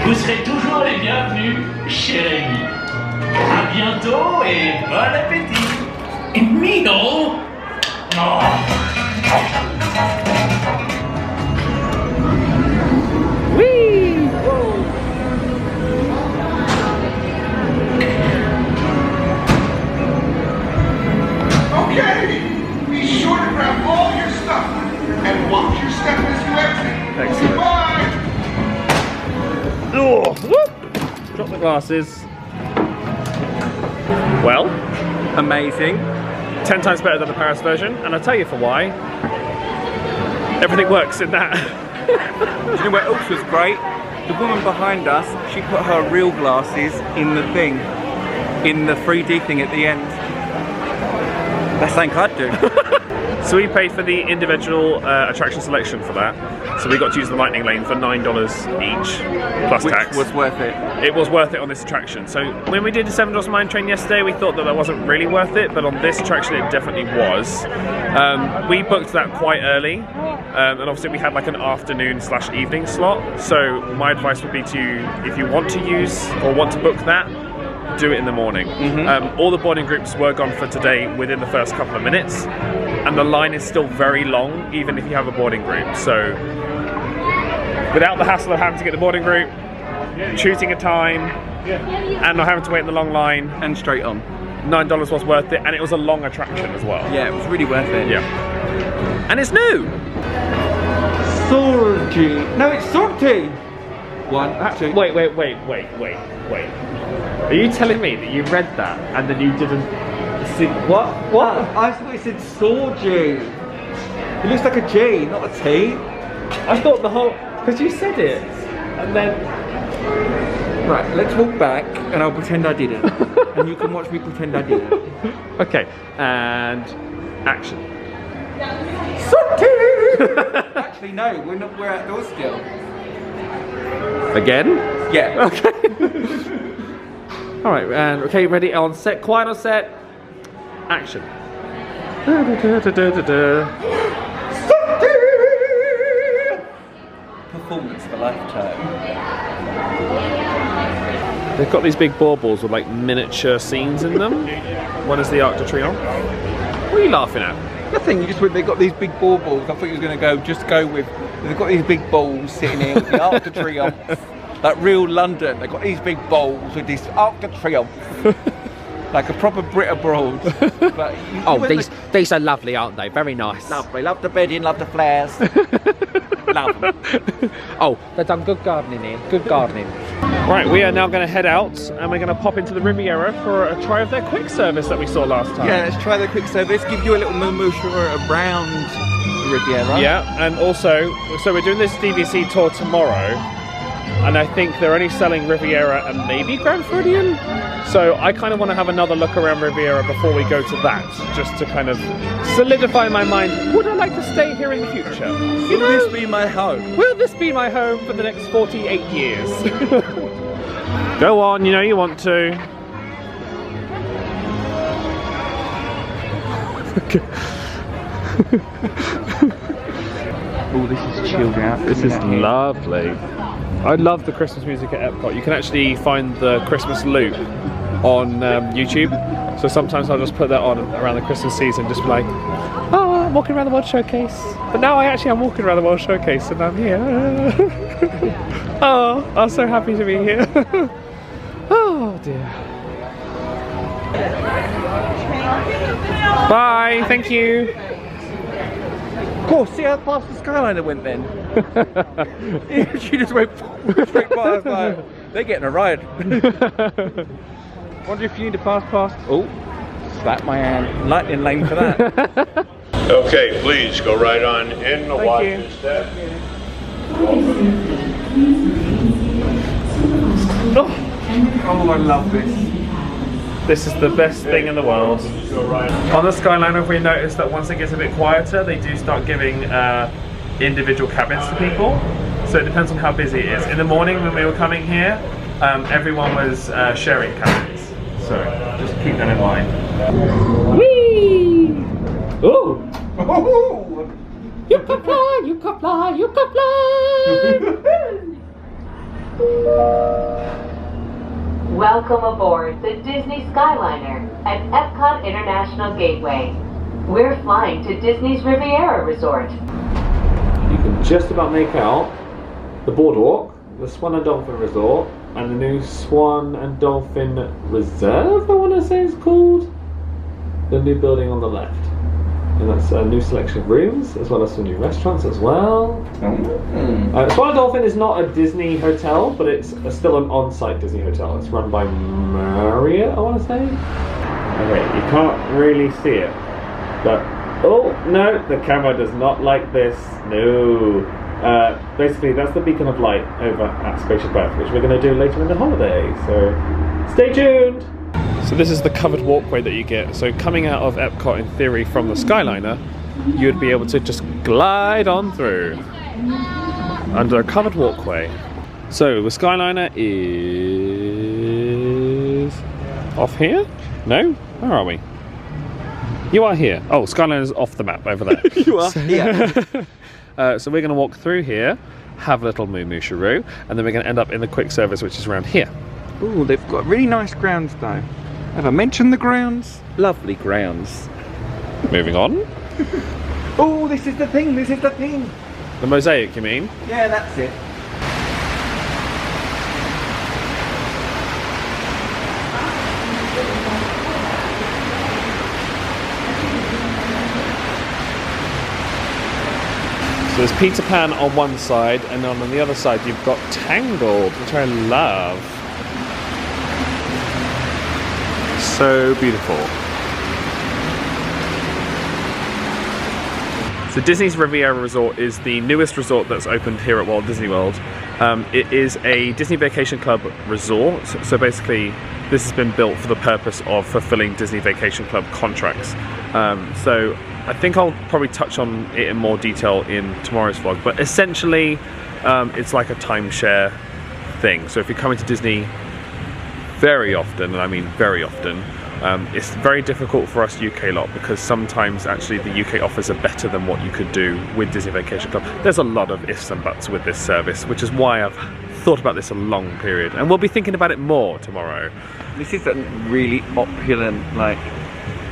Vous serez toujours les bienvenus chez Rémi. À bientôt et bon appétit. Et Mino. Whee! Okay, be sure to grab all your stuff and watch your step as you exit. Excellent. Bye. Oh, whoop. Drop the glasses. Well, amazing. 10 times better than the Paris version, and I'll tell you for why. Everything works in that. You know what else was great? The woman behind us, she put her real glasses in the thing, in the 3D thing at the end. That's something I'd do. So we paid for the individual attraction selection for that. So we got to use the lightning lane for $9 each, plus tax. Which was worth it. It was worth it on this attraction. So when we did the Seven Dwarfs Mine Train yesterday, we thought that wasn't really worth it, but on this attraction it definitely was. We booked that quite early, and obviously we had like an afternoon/evening slot. So my advice would be to, if you want to use or want to book that, do it in the morning. All the boarding groups were gone for today within the first couple of minutes, and the line is still very long even if you have a boarding group. So without the hassle of having to get the boarding group, choosing a time, and not having to wait in the long line, and straight on, $9 was worth it, and it was a long attraction as well. Yeah, it was really worth it. Yeah, and it's new. Sorgi. No, it's Sorti. 1, 2. Wait. Are you telling me that you read that and then you didn't see what? I thought it said Sorgi. It looks like a G, not a T. I thought the whole because you said it and then. Right, let's walk back and I'll pretend I didn't. And you can watch me pretend I didn't. Okay, and action. Actually, no, we're outdoors still. Again? Yeah. Okay. Alright, and okay, ready on set, quiet on set. Action. Performance of a lifetime. They've got these big baubles with like miniature scenes in them. One is the Arc de Triomphe. What are you laughing at? Nothing, you just went, they've got these big baubles. I thought you was going to go, just go with, they've got these big balls sitting here with the Arc de Triomphe. Like real London, they've got these big balls with this Arc de Triomphe. Like a proper Brit abroad. But these are lovely, aren't they? Very nice. Lovely, love the bedding, love the flowers. Love them. Oh, they've done good gardening here, good gardening. Right, we are now going to head out and we're going to pop into the Riviera for a try of their quick service that we saw last time. Yeah, let's try the quick service, give you a little moumousha around the Riviera. Yeah, and also, so we're doing this DVC tour tomorrow, and I think they're only selling Riviera and maybe Grand Floridian. So I kind of want to have another look around Riviera before we go to that, just to kind of solidify my mind. Would I like to stay here in the future? Will this be my home? Will this be my home for the next 48 years? Go on, you know you want to. Oh, this is chilled out. This is lovely. I love the Christmas music at Epcot. You can actually find the Christmas loop on YouTube. So sometimes I'll just put that on around the Christmas season, just be like, oh, I'm walking around the World Showcase. But now I actually am walking around the World Showcase and I'm here. Oh, I'm so happy to be here. Oh dear. Bye, thank you. Of course, see how fast the Skyliner went then? She just went straight past. Like, they're getting a ride. Wonder if you need a fast pass. Oh, slap my hand. Lightning lane for that. Okay, please go right on in. Watch your step. Oh, I love this. This is the best thing in the world. On the Skyliner, we noticed that once it gets a bit quieter, they do start giving individual cabins to people. So it depends on how busy it is. In the morning when we were coming here, everyone was sharing cabins. So just keep that in mind. Whee! Ooh! Oh! You can fly, you can fly, you can fly! Welcome aboard the Disney Skyliner at Epcot International Gateway. We're flying to Disney's Riviera Resort. You can just about make out the boardwalk, the Swan and Dolphin Resort, and the new Swan and Dolphin Reserve, I want to say it's called. The new building on the left. And that's a new selection of rooms, as well as some new restaurants as well. Swan and Dolphin is not a Disney hotel, but it's still an on-site Disney hotel. It's run by Marriott, I want to say. Okay, you can't really see it, but oh no, the camera does not like this. No. Basically, that's the beacon of light over at Spaceship Earth, which we're going to do later in the holiday. So stay tuned. So this is the covered walkway that you get. So coming out of Epcot, in theory, from the Skyliner, you would be able to just glide on through under a covered walkway. So the Skyliner is off here? No? Where are we? You are here. Oh, Skyliner is off the map over there. You are here. So we're going to walk through here, have a little moo-moo-sharoo, and then we're going to end up in the quick service, which is around here. Ooh, they've got really nice grounds though. Have I mentioned the grounds? Lovely grounds. Moving on. Oh, this is the thing, this is the thing. The mosaic, you mean? Yeah, that's it. So there's Peter Pan on one side, and on the other side you've got Tangled, which I love. So beautiful. So Disney's Riviera Resort is the newest resort that's opened here at Walt Disney World. It is a Disney Vacation Club resort, so basically this has been built for the purpose of fulfilling Disney Vacation Club contracts. So I think I'll probably touch on it in more detail in tomorrow's vlog, but essentially it's like a timeshare thing. So if you're coming to Disney very often, and I mean very often, it's very difficult for us UK lot because sometimes actually the UK offers are better than what you could do with Disney Vacation Club. There's a lot of ifs and buts with this service, which is why I've thought about this a long period, and we'll be thinking about it more tomorrow. This is a really opulent, like...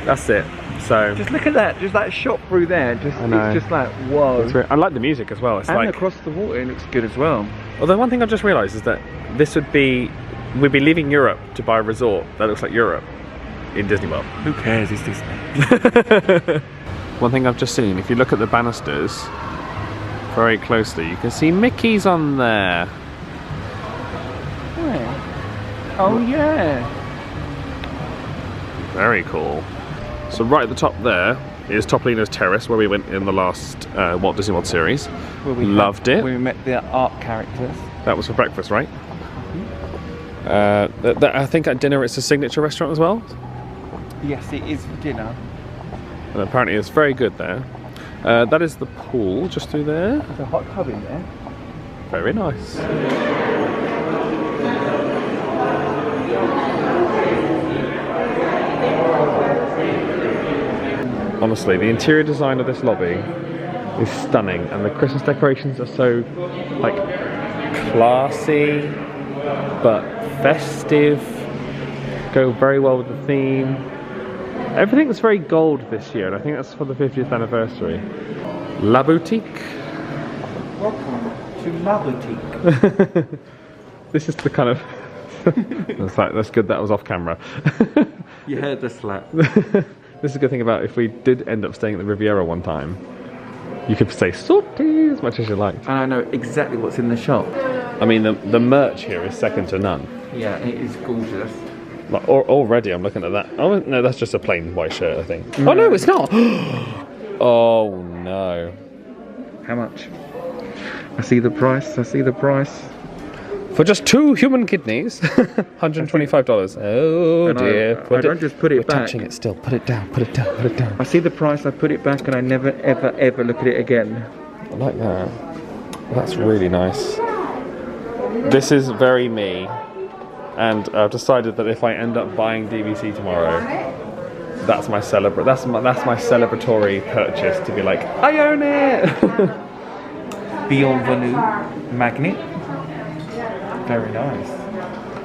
That's it. So just look at that, just that shot through there, just it's just like, whoa. I like the music as well. It's and like across the water it looks good as well. Although one thing I've just realised is that this would be, we'd be leaving Europe to buy a resort that looks like Europe in Disney World. Who cares, it's Disney. One thing I've just seen, if you look at the banisters very closely, you can see Mickey's on there. Where? Oh yeah. Very cool. So right at the top there is Topolino's Terrace, where we went in the last Walt Disney World series. Loved it. We met the art characters. That was for breakfast, right? I think at dinner it's a signature restaurant as well. Yes, it is for dinner. And apparently it's very good there. That is the pool just through there. There's a hot tub in there. Very nice. Honestly, the interior design of this lobby is stunning, and the Christmas decorations are so like classy but festive, go very well with the theme. Everything's very gold this year, and I think that's for the 50th anniversary. La Boutique. Welcome to La Boutique. This is the kind of... that's good that was off camera. You heard the slap. This is a good thing about if we did end up staying at the Riviera one time, you could say sortie as much as you like. And I know exactly what's in the shop. I mean, the merch here is second to none. Yeah, it is gorgeous. Like, already I'm looking at that. Oh no, that's just a plain white shirt, I think. No. Oh no, it's not! Oh no. How much? I see the price, I see the price. For just 2 human kidneys, $125. Oh and dear. I don't just put it back. Touching it still. Put it down, put it down, put it down. I see the price, I put it back, and I never, ever, ever look at it again. I like that. That's really nice. This is very me. And I've decided that if I end up buying DVC tomorrow, that's my celebratory purchase, to be like, I own it! Bienvenue magnet. Very nice.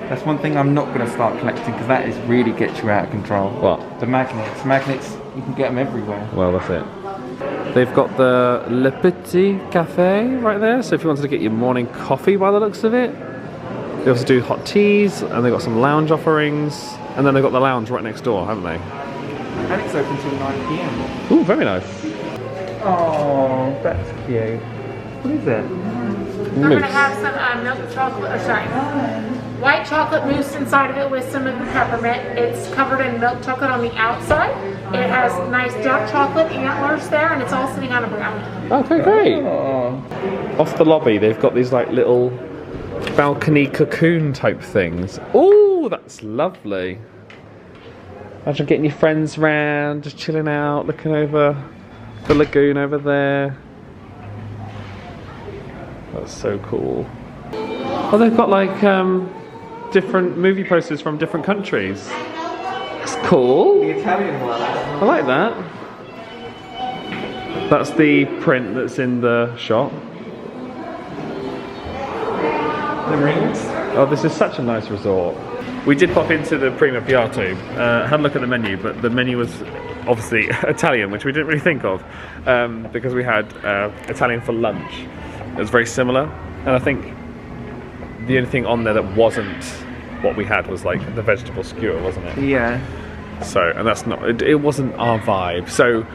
That's one thing I'm not going to start collecting, because that is really gets you out of control. What? The magnets. Magnets, you can get them everywhere. Well, that's it. They've got the Le Petit Cafe right there, so if you wanted to get your morning coffee by the looks of it. They also do hot teas, and they've got some lounge offerings, and then they've got the lounge right next door, haven't they? And it's open till 9 PM. Ooh, very nice. Oh, that's cute. What is it? We're going to have some milk chocolate, white chocolate mousse inside of it with some of the peppermint. It's covered in milk chocolate on the outside. It has nice dark chocolate antlers there, and it's all sitting on a brownie. Okay, great. Oh. Off the lobby, they've got these like little balcony cocoon type things. Oh, that's lovely. Imagine getting your friends round, just chilling out, looking over the lagoon over there. That's so cool. Oh, they've got like different movie posters from different countries. That's cool. The Italian one. I like that. That's the print that's in the shop. The rings. Oh, this is such a nice resort. We did pop into the Prima Piatto, had a look at the menu, but the menu was obviously Italian, which we didn't really think of, because we had Italian for lunch. It was very similar, and I think the only thing on there that wasn't what we had was like the vegetable skewer, wasn't it? Yeah. So, and that's not, it wasn't our vibe. So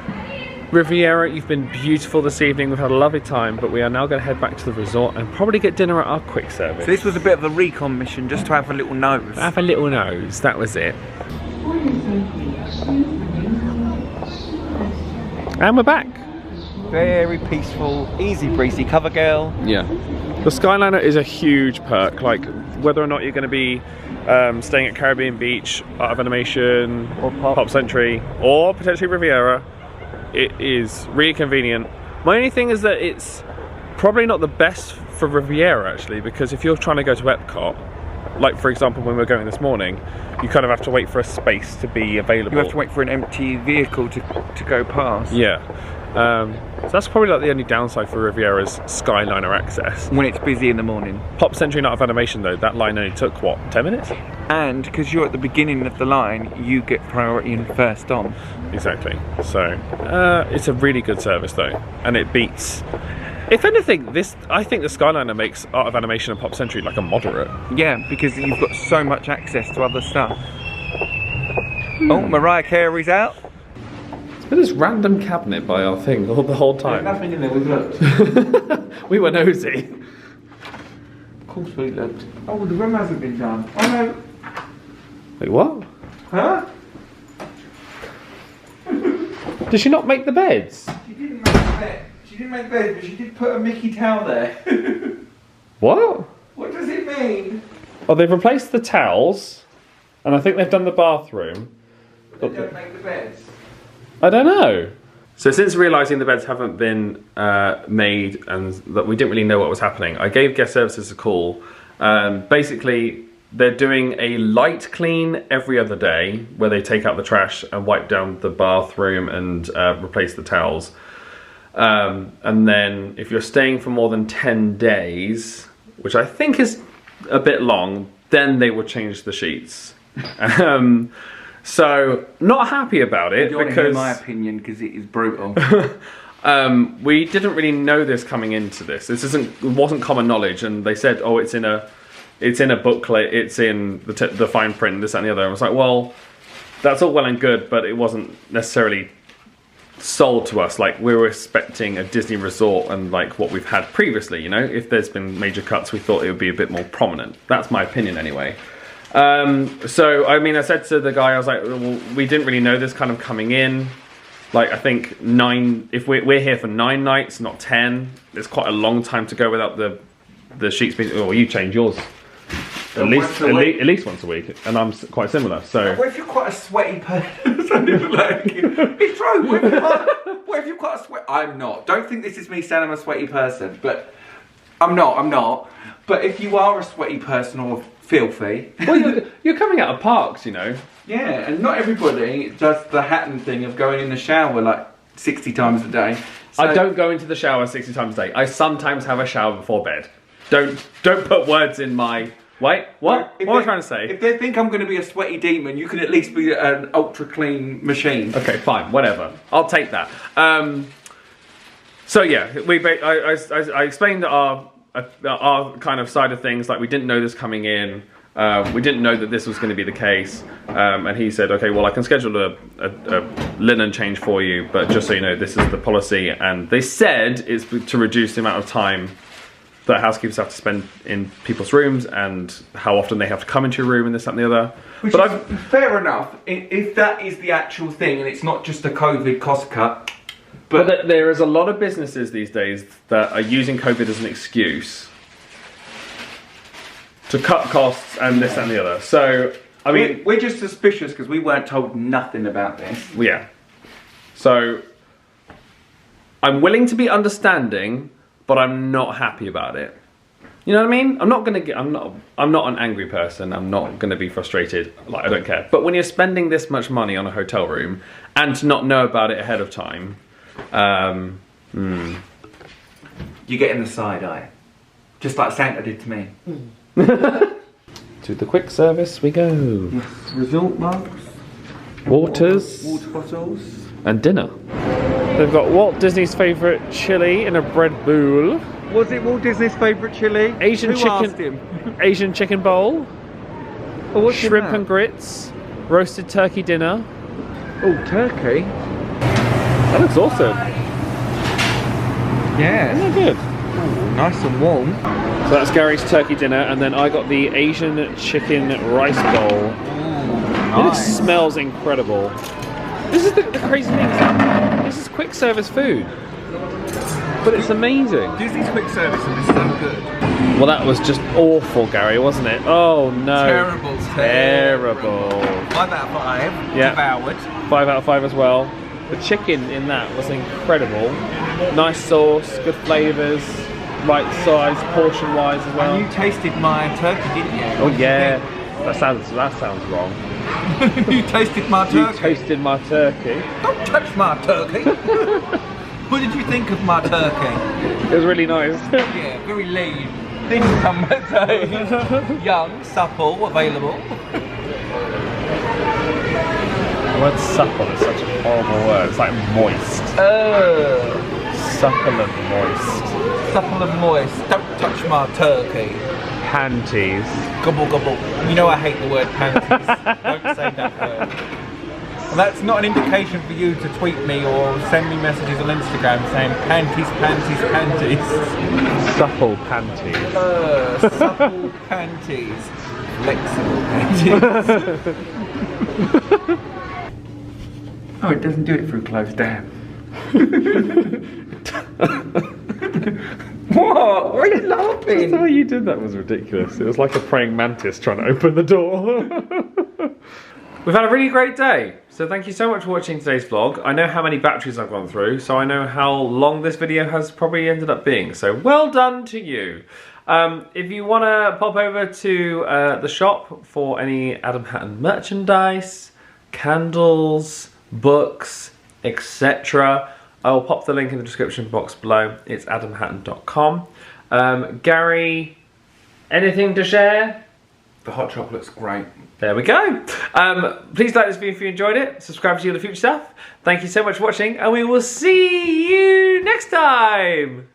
Riviera, you've been beautiful this evening. We've had a lovely time, but we are now going to head back to the resort and probably get dinner at our quick service. So this was a bit of a recon mission, just to have a little nose. Have a little nose, that was it. And we're back. Very peaceful, easy breezy cover girl. Yeah. The Skyliner is a huge perk, like whether or not you're going to be staying at Caribbean Beach, Art of Animation, or Pop Century, or potentially Riviera, it is really convenient. My only thing is that it's probably not the best for Riviera actually, because if you're trying to go to Epcot, like for example when we were going this morning, you kind of have to wait for a space to be available. You have to wait for an empty vehicle to go past. Yeah. So that's probably like the only downside for Riviera's Skyliner access. When it's busy in the morning. Pop Century and Art of Animation though, that line only took what, 10 minutes? And because you're at the beginning of the line, you get priority and first on. Exactly. So it's a really good service though, and it beats. If anything, I think the Skyliner makes Art of Animation and Pop Century like a moderate. Yeah, because you've got so much access to other stuff. Oh, Mariah Carey's out. There's been this random cabinet by our thing the whole time. There's nothing in there, we've looked. We were nosy. Of course we looked. Oh, the room hasn't been done. Oh no. Wait, what? Huh? Did she not make the beds? She didn't make the bed. She didn't make the bed, but she did put a Mickey towel there. What? What does it mean? Oh, they've replaced the towels, and I think they've done the bathroom. They don't make the beds. I don't know. So since realising the beds haven't been made and that we didn't really know what was happening, I gave guest services a call. Basically, they're doing a light clean every other day where they take out the trash and wipe down the bathroom and replace the towels. And then if you're staying for more than 10 days, which I think is a bit long, then they will change the sheets. So, not happy about it You want to because hear my opinion, because it is brutal. we didn't really know this coming into this. It wasn't common knowledge, and they said, "Oh, it's in a booklet, it's in the fine print, this that, and the other." And I was like, "Well, that's all well and good, but it wasn't necessarily sold to us. Like we were expecting a Disney resort and like what we've had previously. You know, if there's been major cuts, we thought it would be a bit more prominent. That's my opinion, anyway." So, I mean, I said to the guy, I was like, well, we didn't really know this kind of coming in. Like, I think if we're here for 9 nights, not 10. It's quite a long time to go without the sheets being, oh, you change yours. At least once a week, and I'm quite similar, so. What if you're quite a sweaty person? It's true, what if you're quite a sweaty, I'm not. Don't think this is me saying I'm a sweaty person, but I'm not. But if you are a sweaty person or filthy. Well, you're coming out of parks, you know. Yeah, and not everybody does the Hatton thing of going in the shower like 60 times a day. So I don't go into the shower 60 times a day. I sometimes have a shower before bed. Don't put words in my... Wait, what? What am I trying to say? If they think I'm going to be a sweaty demon, you can at least be an ultra clean machine. Okay, fine, whatever. I'll take that. So yeah, I explained our kind of side of things, like we didn't know this coming in, we didn't know that this was going to be the case, and he said, okay, well I can schedule a linen change for you, but just so you know, this is the policy, and they said it's to reduce the amount of time that housekeepers have to spend in people's rooms and how often they have to come into your room and this, that and the other. Which is fair enough, if that is the actual thing and it's not just a COVID cost cut. But there is a lot of businesses these days that are using COVID as an excuse to cut costs and this, that and the other. So, I mean... We're just suspicious because we weren't told nothing about this. Yeah. So, I'm willing to be understanding, but I'm not happy about it. You know what I mean? I'm not an angry person. I'm not gonna be frustrated. Like, I don't care. But when you're spending this much money on a hotel room and to not know about it ahead of time, you get in the side eye, just like Santa did to me. To the quick service we go. Yes, resort mugs, waters, water bottles, and dinner. They've got Walt Disney's favourite chili in a bread bowl. Was it Walt Disney's favourite chili? Asian chicken bowl. Oh, what's shrimp and grits. Roasted turkey dinner. Oh, turkey. That looks awesome. Yeah. Isn't that good? Ooh, nice and warm. So that's Gary's turkey dinner, and then I got the Asian chicken rice bowl. Nice. It smells incredible. This is the crazy thing. This is quick service food, but it's amazing. Disney's quick service is so good. Well, that was just awful, Gary, wasn't it? Oh no. Terrible. 5 out of 5. Yeah. Devoured. 5 out of 5 as well. The chicken in that was incredible. Nice sauce, good flavours, right size, portion-wise as well. And you tasted my turkey, didn't you? Oh yeah. That sounds wrong. You tasted my turkey. You tasted my turkey. Don't touch my turkey. What did you think of my turkey? It was really nice. Yeah, very lean. Thin some would say. Young, supple, available. The word supple is such a horrible word. It's like moist. Supple and moist. Supple and moist. Don't touch my turkey. Panties. Gobble gobble. You know I hate the word panties. Don't say that word. And that's not an indication for you to tweet me or send me messages on Instagram saying panties, panties, panties. Supple panties. Supple panties. Flexible panties. Oh, it doesn't do it through closed down. What? Why are you laughing? The way you did that was ridiculous. It was like a praying mantis trying to open the door. We've had a really great day. So thank you so much for watching today's vlog. I know how many batteries I've gone through, so I know how long this video has probably ended up being. So well done to you. If you want to pop over to the shop for any Adam Hatton merchandise, candles, books, etc., I'll pop the link in the description box below. It's adamhatton.com. Gary, anything to share? The hot chocolate's great. There we go. Please like this video if you enjoyed it. Subscribe to see all the future stuff. Thank you so much for watching, and we will see you next time.